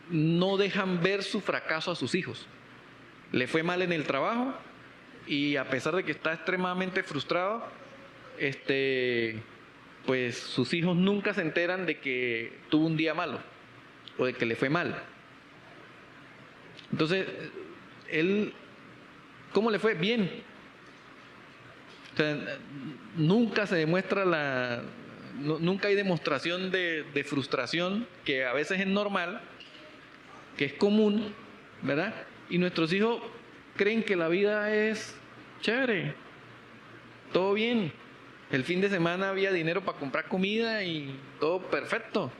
Speaker 1: no dejan ver su fracaso a sus hijos. Le fue mal en el trabajo y a pesar de que está extremadamente frustrado, pues sus hijos nunca se enteran de que tuvo un día malo o de que le fue mal. Entonces, él, ¿cómo le fue? Bien. O sea, nunca se demuestra nunca hay demostración de frustración, que a veces es normal, que es común, ¿verdad? Y nuestros hijos creen que la vida es chévere, todo bien. El fin de semana había dinero para comprar comida y todo perfecto.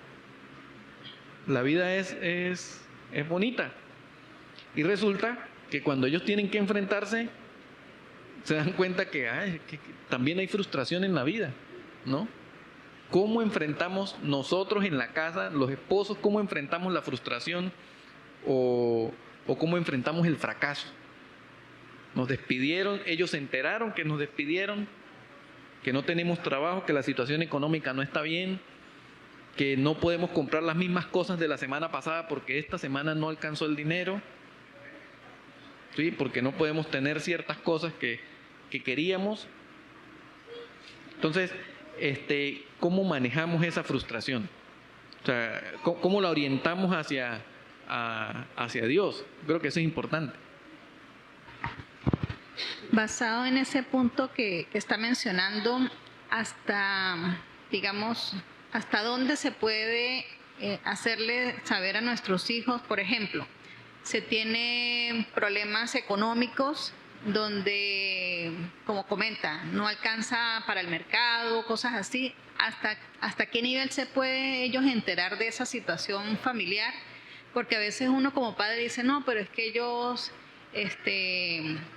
Speaker 1: La vida es bonita. Y resulta que cuando ellos tienen que enfrentarse, se dan cuenta que también hay frustración en la vida, ¿no? ¿Cómo enfrentamos nosotros en la casa, los esposos, cómo enfrentamos la frustración o cómo enfrentamos el fracaso? Nos despidieron, ellos se enteraron que nos despidieron, que no tenemos trabajo, que la situación económica no está bien, que no podemos comprar las mismas cosas de la semana pasada porque esta semana no alcanzó el dinero, ¿sí? Porque no podemos tener ciertas cosas que queríamos. Entonces, ¿cómo manejamos esa frustración? O sea, ¿cómo la orientamos hacia Dios? Creo que eso es importante.
Speaker 3: Basado en ese punto que está mencionando, digamos, hasta dónde se puede hacerle saber a nuestros hijos, por ejemplo, se tienen problemas económicos donde, como comenta, no alcanza para el mercado, cosas así, hasta qué nivel se puede ellos enterar de esa situación familiar, porque a veces uno como padre dice, no, pero es que ellos,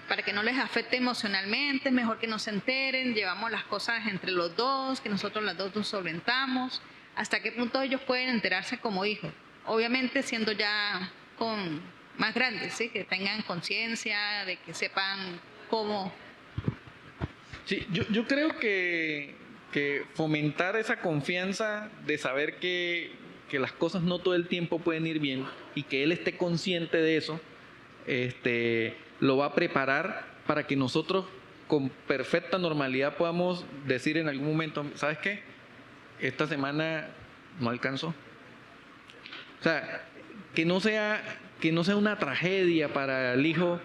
Speaker 3: para que no les afecte emocionalmente, es mejor que no se enteren, llevamos las cosas entre los dos, que nosotros las dos nos solventamos. ¿Hasta qué punto ellos pueden enterarse como hijos? Obviamente siendo ya más grandes, ¿sí? Que tengan conciencia, de que sepan cómo.
Speaker 1: Sí, yo creo que fomentar esa confianza de saber que las cosas no todo el tiempo pueden ir bien y que él esté consciente de eso, lo va a preparar para que nosotros con perfecta normalidad podamos decir en algún momento, ¿sabes qué? Esta semana no alcanzó. O sea, que no sea una tragedia para el hijo.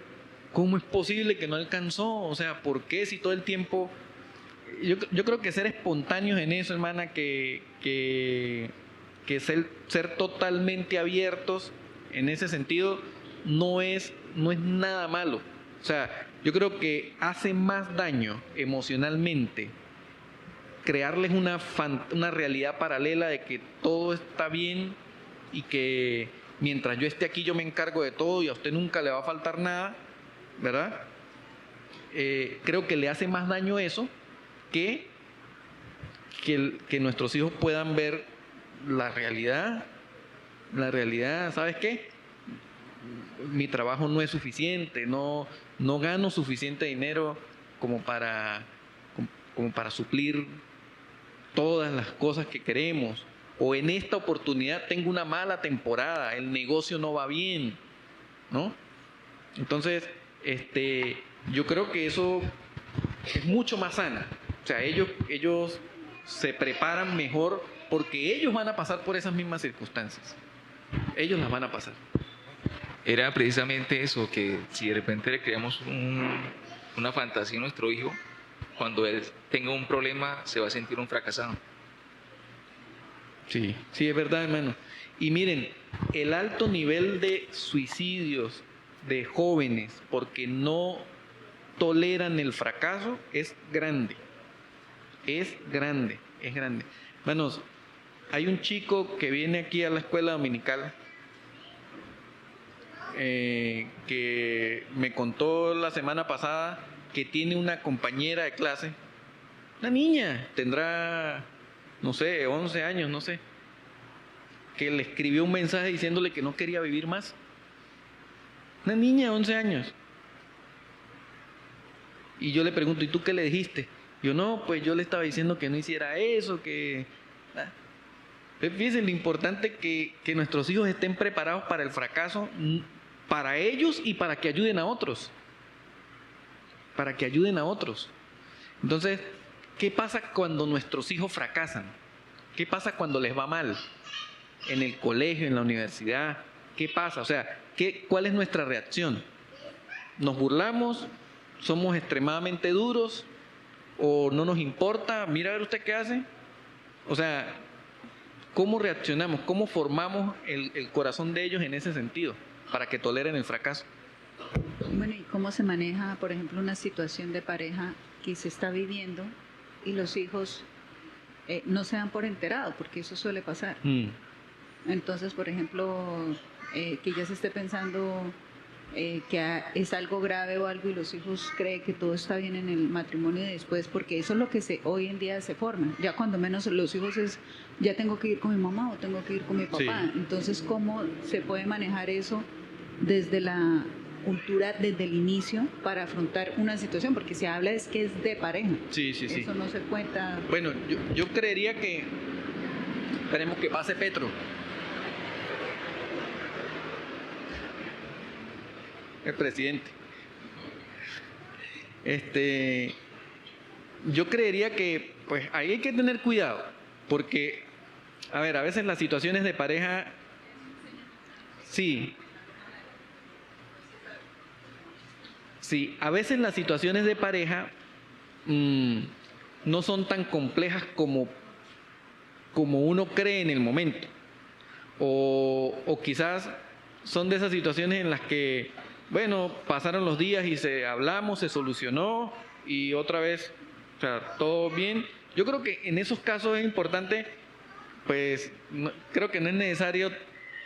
Speaker 1: ¿Cómo es posible que no alcanzó? O sea, ¿por qué si todo el tiempo? Yo creo que ser espontáneos en eso, hermana, que ser totalmente abiertos en ese sentido no es nada malo. O sea, yo creo que hace más daño emocionalmente crearles una realidad paralela de que todo está bien y que mientras yo esté aquí yo me encargo de todo y a usted nunca le va a faltar nada, ¿verdad? Creo que le hace más daño eso que nuestros hijos puedan ver la realidad, ¿sabes qué? Mi trabajo no es suficiente, no gano suficiente dinero como para suplir todas las cosas que queremos, o en esta oportunidad tengo una mala temporada, el negocio no va bien, ¿no? Entonces, yo creo que eso es mucho más sano. O sea, ellos se preparan mejor porque ellos van a pasar por esas mismas circunstancias. Ellos las van a pasar.
Speaker 5: Era precisamente eso, que si de repente le creamos una fantasía a nuestro hijo, cuando él tenga un problema se va a sentir un fracasado.
Speaker 1: Sí, es verdad, hermano. Y miren, el alto nivel de suicidios de jóvenes porque no toleran el fracaso es grande. Es grande. Hermanos, hay un chico que viene aquí a la escuela dominical que me contó la semana pasada que tiene una compañera de clase, una niña, tendrá, no sé, 11 años, no sé, que le escribió un mensaje diciéndole que no quería vivir más. Una niña de 11 años. Y yo le pregunto, ¿y tú qué le dijiste? Yo, no, pues yo le estaba diciendo que no hiciera eso, que... Fíjense lo importante que nuestros hijos estén preparados para el fracaso, para ellos y para que ayuden a otros. Entonces, ¿qué pasa cuando nuestros hijos fracasan? ¿Qué pasa cuando les va mal? En el colegio, en la universidad. ¿Qué pasa? O sea, ¿cuál es nuestra reacción? ¿Nos burlamos? ¿Somos extremadamente duros? ¿O no nos importa? Mira a ver usted qué hace. O sea, ¿cómo reaccionamos? ¿Cómo formamos el corazón de ellos en ese sentido? Para que toleren el fracaso.
Speaker 2: Bueno, ¿y cómo se maneja, por ejemplo, una situación de pareja que se está viviendo y los hijos no se dan por enterados? Porque eso suele pasar. Entonces, por ejemplo, que ya se esté pensando es algo grave o algo y los hijos creen que todo está bien en el matrimonio y después, porque eso es lo que hoy en día se forma. Ya cuando menos los hijos es, ya tengo que ir con mi mamá o tengo que ir con mi papá.
Speaker 1: Sí.
Speaker 2: Entonces, ¿cómo se puede manejar eso desde la cultura, desde el inicio, para afrontar una situación? Porque se habla es que es de pareja.
Speaker 1: Sí, sí, sí.
Speaker 2: Eso no se cuenta.
Speaker 1: Bueno, yo creería que esperemos que pase Petro. El presidente. Yo creería que pues ahí hay que tener cuidado, porque a ver, a veces las situaciones de pareja sí, a veces las situaciones de pareja no son tan complejas como uno cree en el momento, o quizás son de esas situaciones en las que, bueno, pasaron los días y hablamos, se solucionó y otra vez, o sea, todo bien. Yo creo que en esos casos es importante, pues, creo que no es necesario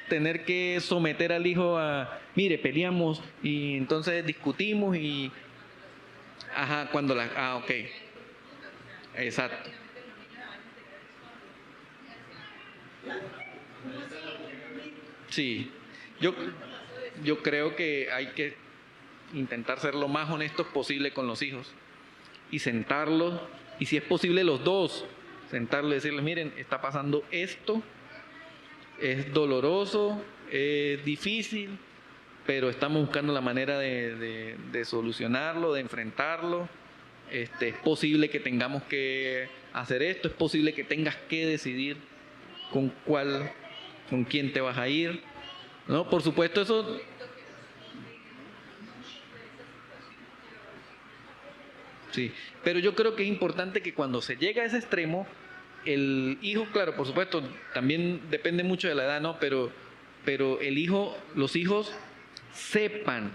Speaker 1: tener que someter al hijo a, mire, peleamos y entonces discutimos y, ajá, ok, exacto. Sí, yo creo que hay que intentar ser lo más honestos posible con los hijos y sentarlos, y si es posible los dos, sentarlos y decirles, miren, está pasando esto, es doloroso, es difícil, pero estamos buscando la manera de solucionarlo, de enfrentarlo. Es posible que tengamos que hacer esto, es posible que tengas que decidir con quién te vas a ir, ¿no? Por supuesto, eso. Sí, pero yo creo que es importante que cuando se llega a ese extremo, el hijo, claro, por supuesto, también depende mucho de la edad, ¿no? Pero los hijos sepan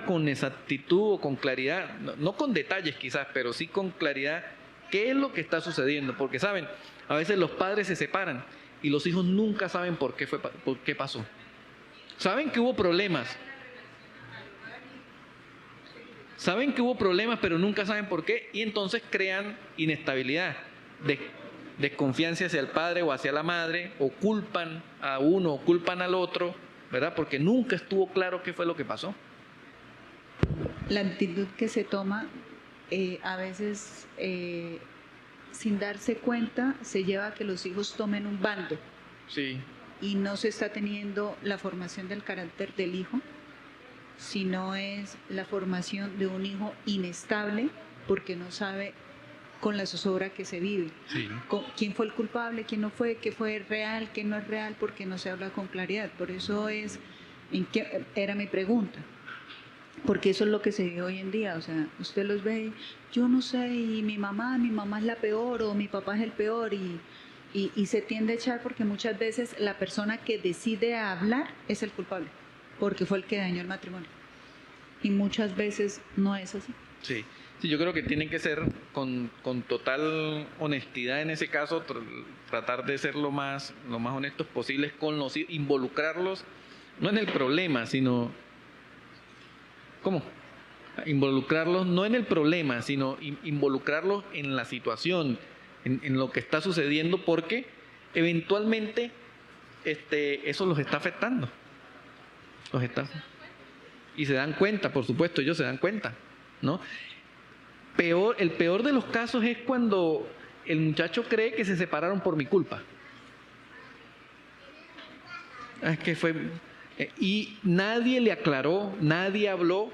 Speaker 1: con exactitud o con claridad, no con detalles quizás, pero sí con claridad qué es lo que está sucediendo, porque saben, a veces los padres se separan y los hijos nunca saben por qué pasó. Saben que hubo problemas, pero nunca saben por qué, y entonces crean inestabilidad, desconfianza hacia el padre o hacia la madre, o culpan a uno o culpan al otro, ¿verdad? Porque nunca estuvo claro qué fue lo que pasó.
Speaker 2: La actitud que se toma a veces sin darse cuenta se lleva a que los hijos tomen un bando.
Speaker 1: Sí.
Speaker 2: Y no se está teniendo la formación del carácter del hijo, sino es la formación de un hijo inestable porque no sabe con la zozobra que se vive.
Speaker 1: Sí.
Speaker 2: ¿Quién fue el culpable? ¿Quién no fue? ¿Qué fue real? ¿Qué no es real? Porque no se habla con claridad. Por eso era mi pregunta. Porque eso es lo que se vive hoy en día. O sea, usted los ve, yo no sé, y mi mamá es la peor, o mi papá es el peor, y se tiende a echar porque muchas veces la persona que decide hablar es el culpable, porque fue el que dañó el matrimonio. Y muchas veces no es así.
Speaker 1: Sí, yo creo que tienen que ser con total honestidad en ese caso, tratar de ser lo más honestos posibles con los hijos, involucrarlos, no en el problema, sino... ¿Cómo? Involucrarlos no en el problema, sino involucrarlos en la situación, en lo que está sucediendo, porque eventualmente eso los está afectando. Y se dan cuenta, por supuesto, ellos se dan cuenta, ¿no? El peor de los casos es cuando el muchacho cree que se separaron por mi culpa. Es que fue... y nadie le aclaró, nadie habló,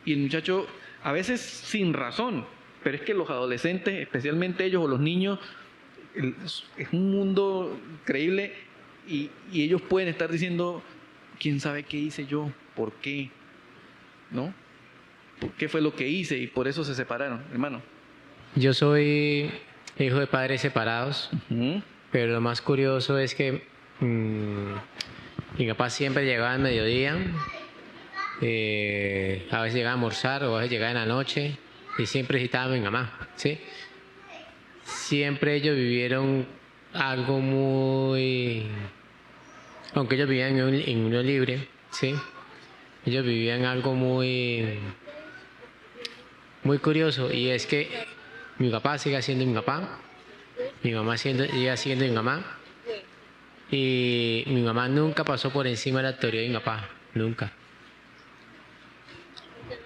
Speaker 1: y el muchacho, a veces sin razón, pero es que los adolescentes, especialmente ellos o los niños, es un mundo increíble, y ellos pueden estar diciendo, ¿quién sabe qué hice yo? ¿Por qué? ¿No? ¿Por qué fue lo que hice? Y por eso se separaron, hermano.
Speaker 6: Yo soy hijo de padres separados, pero lo más curioso es que mi papá siempre llegaba al mediodía, a veces llegaba a almorzar o a veces llegaba en la noche, y siempre visitaba a mi mamá, ¿sí? Siempre ellos vivieron algo muy... Aunque ellos vivían en unión libre, ¿sí? ellos vivían algo muy curioso, y es que mi papá sigue siendo mi papá, mi mamá sigue siendo mi mamá, y mi mamá nunca pasó por encima de la autoridad de mi papá, nunca.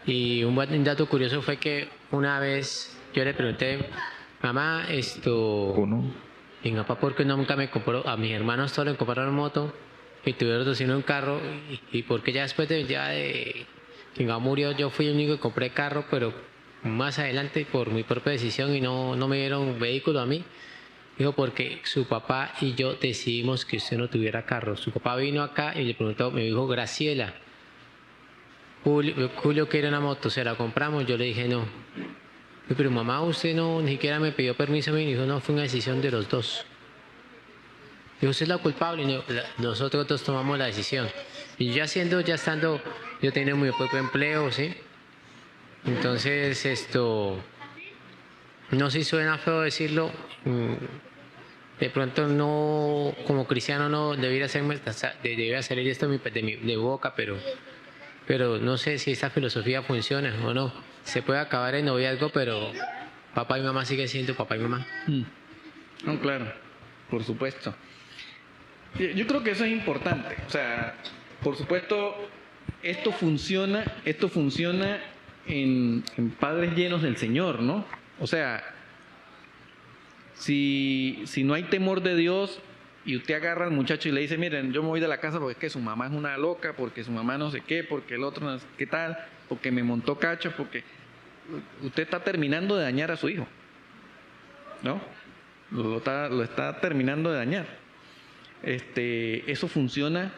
Speaker 6: Y un dato curioso fue que una vez yo le pregunté, mamá, mi papá, ¿por qué nunca me compró? A mis hermanos todos le compraron moto y tuvieron dos en un carro, y por qué ya después de que mi mamá murió, yo fui el único que compré carro, pero más adelante por mi propia decisión, y no me dieron un vehículo a mí. Dijo, porque su papá y yo decidimos que usted no tuviera carro. Su papá vino acá y le preguntó, me dijo, Graciela, Julio quiere una moto, ¿se la compramos? Yo le dije, no. Pero mamá, usted no ni siquiera me pidió permiso a mí. Dijo, no, fue una decisión de los dos. Dijo, usted es la culpable. Y nosotros dos tomamos la decisión. Y ya estando, yo tenía mi propio empleo, ¿sí? Entonces, no sé si suena feo decirlo, de pronto no, como cristiano no debería salir esto de mi boca, pero no sé si esta filosofía funciona o no. Se puede acabar el noviazgo, pero papá y mamá siguen siendo papá y mamá.
Speaker 1: No, claro, por supuesto. Yo creo que eso es importante. O sea, por supuesto, esto funciona en padres llenos del Señor, ¿no? O sea, si no hay temor de Dios y usted agarra al muchacho y le dice, miren, yo me voy de la casa porque es que su mamá es una loca, porque su mamá no sé qué, porque el otro no sé qué tal, porque me montó cacho, porque usted está terminando de dañar a su hijo, ¿no? Lo está terminando de dañar. Eso funciona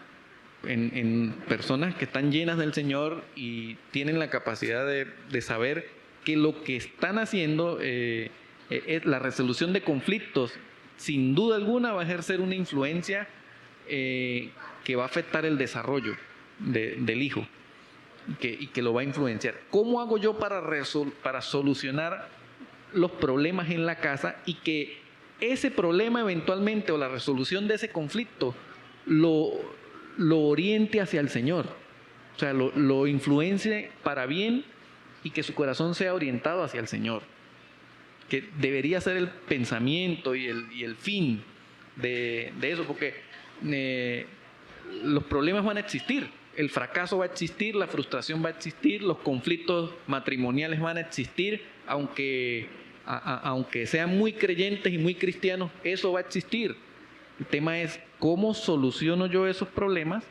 Speaker 1: en personas que están llenas del Señor y tienen la capacidad de saber que lo que están haciendo es la resolución de conflictos, sin duda alguna va a ejercer una influencia que va a afectar el desarrollo del hijo y que lo va a influenciar. ¿Cómo hago yo para solucionar los problemas en la casa y que ese problema eventualmente o la resolución de ese conflicto lo oriente hacia el Señor? O sea, lo influencie para bien y que su corazón sea orientado hacia el Señor, que debería ser el pensamiento y el fin de eso, porque los problemas van a existir, el fracaso va a existir, la frustración va a existir, los conflictos matrimoniales van a existir, aunque sean muy creyentes y muy cristianos, eso va a existir. El tema es cómo soluciono yo esos problemas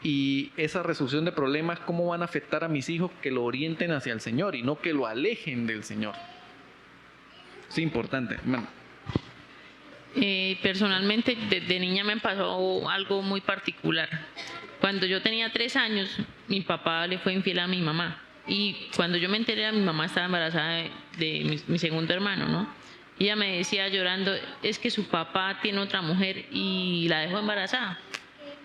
Speaker 1: y esa resolución de problemas, cómo van a afectar a mis hijos, que lo orienten hacia el Señor y no que lo alejen del Señor. Es importante, hermano.
Speaker 7: Personalmente, desde niña me pasó algo muy particular. Cuando yo tenía 3 años, mi papá le fue infiel a mi mamá. Y cuando yo me enteré, mi mamá estaba embarazada de mi segundo hermano, ¿no? Y ella me decía llorando, es que su papá tiene otra mujer y la dejó embarazada.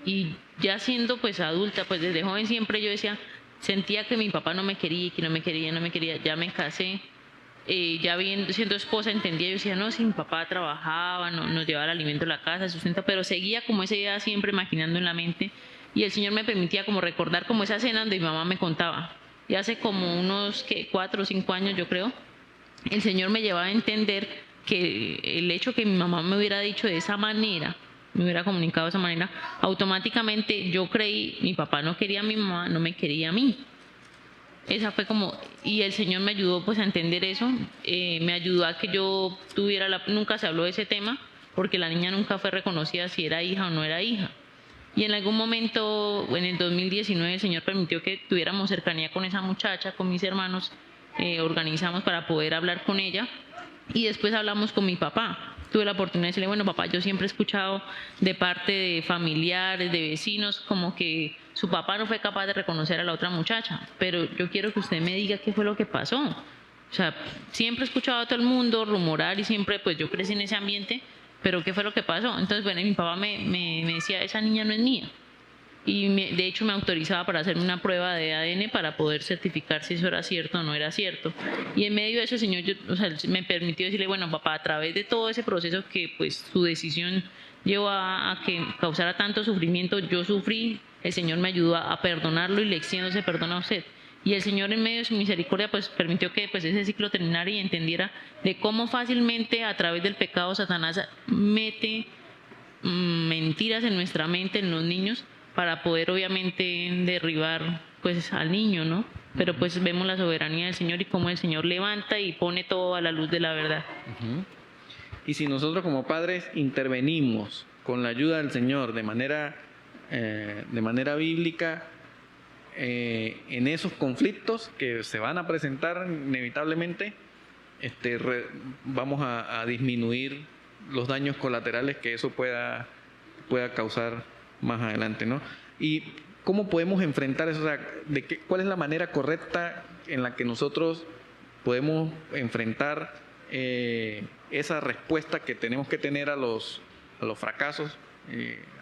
Speaker 7: Y ya siendo pues adulta, pues desde joven siempre yo sentía que mi papá no me quería, que no me quería. Ya me casé, ya siendo esposa entendía, yo decía, no, si mi papá trabajaba, nos llevaba el alimento a la casa, sustenta, pero seguía como esa idea siempre maquinando en la mente. Y el Señor me permitía como recordar como esa escena donde mi mamá me contaba. Y hace como unos 4 o 5 años, yo creo, el Señor me llevaba a entender que el hecho que mi mamá me hubiera dicho de esa manera, me hubiera comunicado de esa manera, automáticamente yo creí, mi papá no quería a mi mamá, no me quería a mí. Esa fue como, y el Señor me ayudó pues a entender eso, me ayudó a que yo nunca se habló de ese tema, porque la niña nunca fue reconocida si era hija o no era hija. Y en algún momento, en el 2019, el Señor permitió que tuviéramos cercanía con esa muchacha, con mis hermanos, organizamos para poder hablar con ella, y después hablamos con mi papá. Tuve la oportunidad de decirle, bueno, papá, yo siempre he escuchado de parte de familiares, de vecinos, como que su papá no fue capaz de reconocer a la otra muchacha, pero yo quiero que usted me diga qué fue lo que pasó. O sea, siempre he escuchado a todo el mundo rumorar y siempre, pues yo crecí en ese ambiente, pero qué fue lo que pasó. Entonces, bueno, mi papá me decía, esa niña no es mía. Y de hecho me autorizaba para hacerme una prueba de ADN para poder certificar si eso era cierto o no era cierto. Y en medio de eso el Señor me permitió decirle, bueno, papá, a través de todo ese proceso que pues su decisión llevó a que causara tanto sufrimiento, yo sufrí el Señor me ayudó a perdonarlo y le extiendo ese perdón a usted. Y el Señor en medio de su misericordia pues permitió que pues ese ciclo terminara y entendiera de cómo fácilmente a través del pecado Satanás mete mentiras en nuestra mente, en los niños, para poder obviamente derribar pues al niño, ¿no? Pero pues vemos la soberanía del Señor y cómo el Señor levanta y pone todo a la luz de la verdad.
Speaker 1: Y si nosotros como padres intervenimos con la ayuda del Señor de manera bíblica en esos conflictos que se van a presentar inevitablemente, vamos a disminuir los daños colaterales que eso pueda causar más adelante, ¿no? Y cómo podemos enfrentar eso, o sea, cuál es la manera correcta en la que nosotros podemos enfrentar esa respuesta que tenemos que tener a los fracasos,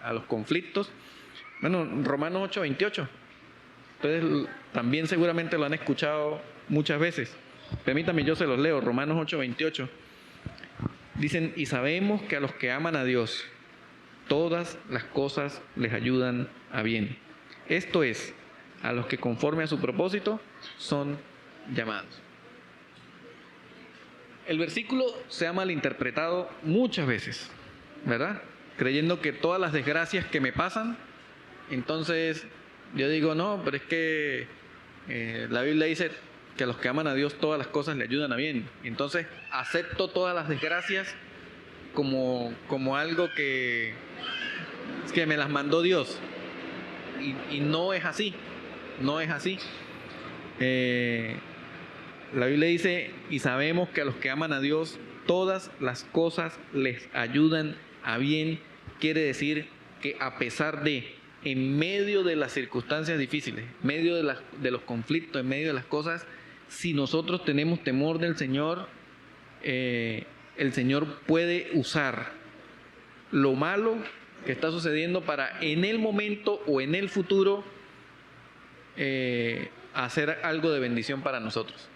Speaker 1: a los conflictos. Bueno, Romanos 8:28. Ustedes también seguramente lo han escuchado muchas veces. Permítame, yo se los leo. Romanos 8:28. Dicen, y sabemos que a los que aman a Dios, todas las cosas les ayudan a bien. Esto es, a los que conforme a su propósito son llamados. El versículo se ha malinterpretado muchas veces, ¿verdad? Creyendo que todas las desgracias que me pasan, entonces yo digo, no, pero es que la Biblia dice que a los que aman a Dios todas las cosas le ayudan a bien. Entonces acepto todas las desgracias como algo que me las mandó Dios. Y no es así, no es así. La Biblia dice, y sabemos que a los que aman a Dios todas las cosas les ayudan a bien. Quiere decir que a pesar de, en medio de las circunstancias difíciles, en medio de los conflictos, en medio de las cosas, si nosotros tenemos temor del Señor, el Señor puede usar lo malo que está sucediendo para en el momento o en el futuro hacer algo de bendición para nosotros.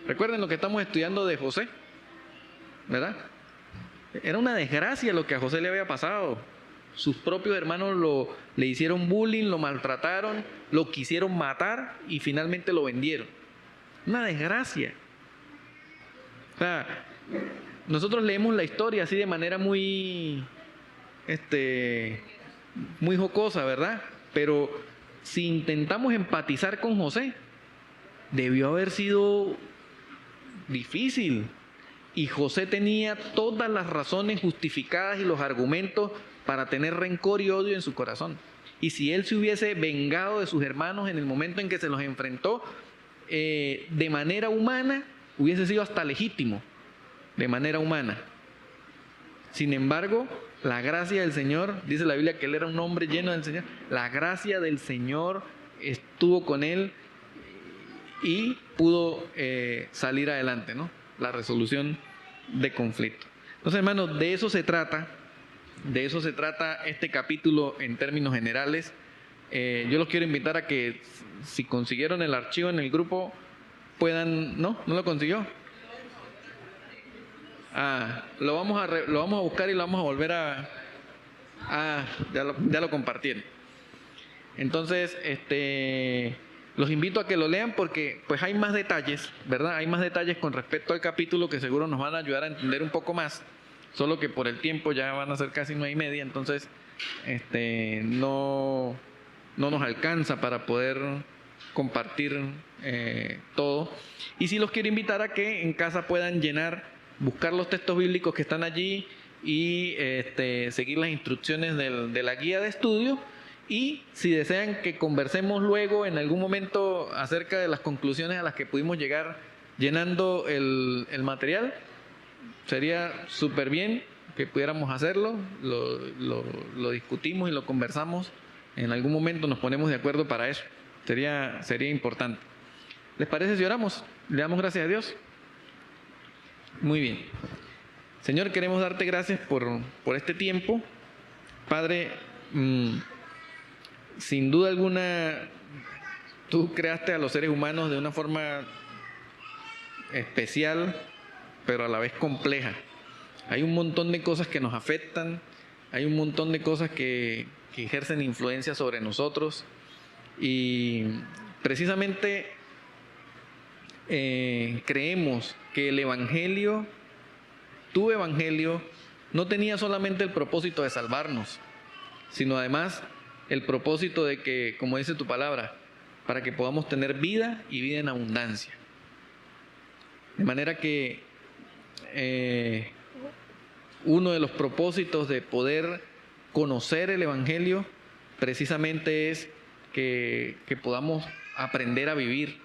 Speaker 1: Recuerden lo que estamos estudiando de José, ¿verdad? Era una desgracia lo que a José le había pasado. Sus propios hermanos le hicieron bullying, lo maltrataron, lo quisieron matar y finalmente lo vendieron. Una desgracia. O sea, nosotros leemos la historia así de manera muy jocosa, ¿verdad? Pero si intentamos empatizar con José, debió haber sido difícil. Y José tenía todas las razones justificadas y los argumentos para tener rencor y odio en su corazón. Y si él se hubiese vengado de sus hermanos en el momento en que se los enfrentó, de manera humana, hubiese sido hasta legítimo, de manera humana. Sin embargo, la gracia del Señor, dice la Biblia que él era un hombre lleno del Señor, la gracia del Señor estuvo con él y pudo salir adelante, ¿no? La resolución de conflicto. Entonces, hermanos, de eso se trata este capítulo en términos generales. Yo los quiero invitar a que si consiguieron el archivo en el grupo puedan, ¿no lo consiguió? Lo vamos a buscar y lo vamos a volver ya lo compartieron. Entonces, los invito a que lo lean porque pues hay más detalles, ¿verdad? Hay más detalles con respecto al capítulo que seguro nos van a ayudar a entender un poco más, solo que por el tiempo ya van a ser casi 9:30, entonces no nos alcanza para poder compartir todo. Y sí los quiero invitar a que en casa puedan buscar los textos bíblicos que están allí y seguir las instrucciones de la guía de estudio. Y si desean que conversemos luego en algún momento acerca de las conclusiones a las que pudimos llegar llenando el material, sería súper bien que pudiéramos hacerlo, lo discutimos y lo conversamos. En algún momento nos ponemos de acuerdo para eso. Sería importante. ¿Les parece si oramos? ¿Le damos gracias a Dios? Muy bien. Señor, queremos darte gracias por este tiempo. Padre, sin duda alguna, tú creaste a los seres humanos de una forma especial, pero a la vez compleja. Hay un montón de cosas que nos afectan, hay un montón de cosas que ejercen influencia sobre nosotros. Y precisamente creemos que el Evangelio, tu Evangelio, no tenía solamente el propósito de salvarnos, sino además el propósito de que, como dice tu palabra, para que podamos tener vida y vida en abundancia. De manera que uno de los propósitos de poder conocer el Evangelio precisamente es que podamos aprender a vivir,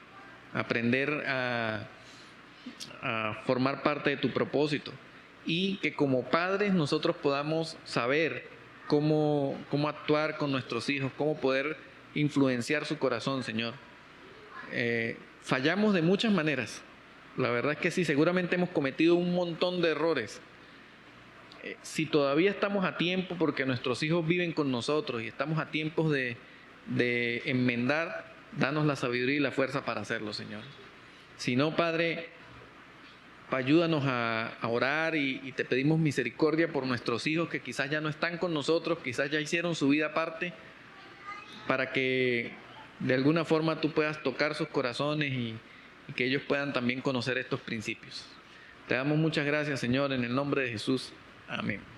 Speaker 1: aprender a formar parte de tu propósito, y que como padres nosotros podamos saber cómo actuar con nuestros hijos, cómo poder influenciar su corazón, Señor. Fallamos de muchas maneras, la verdad es que sí, seguramente hemos cometido un montón de errores. Si todavía estamos a tiempo, porque nuestros hijos viven con nosotros y estamos a tiempo de enmendar, danos la sabiduría y la fuerza para hacerlo, Señor. Si no, Padre, ayúdanos a orar y te pedimos misericordia por nuestros hijos que quizás ya no están con nosotros, quizás ya hicieron su vida aparte, para que de alguna forma tú puedas tocar sus corazones y que ellos puedan también conocer estos principios. Te damos muchas gracias, Señor, en el nombre de Jesús. Amén.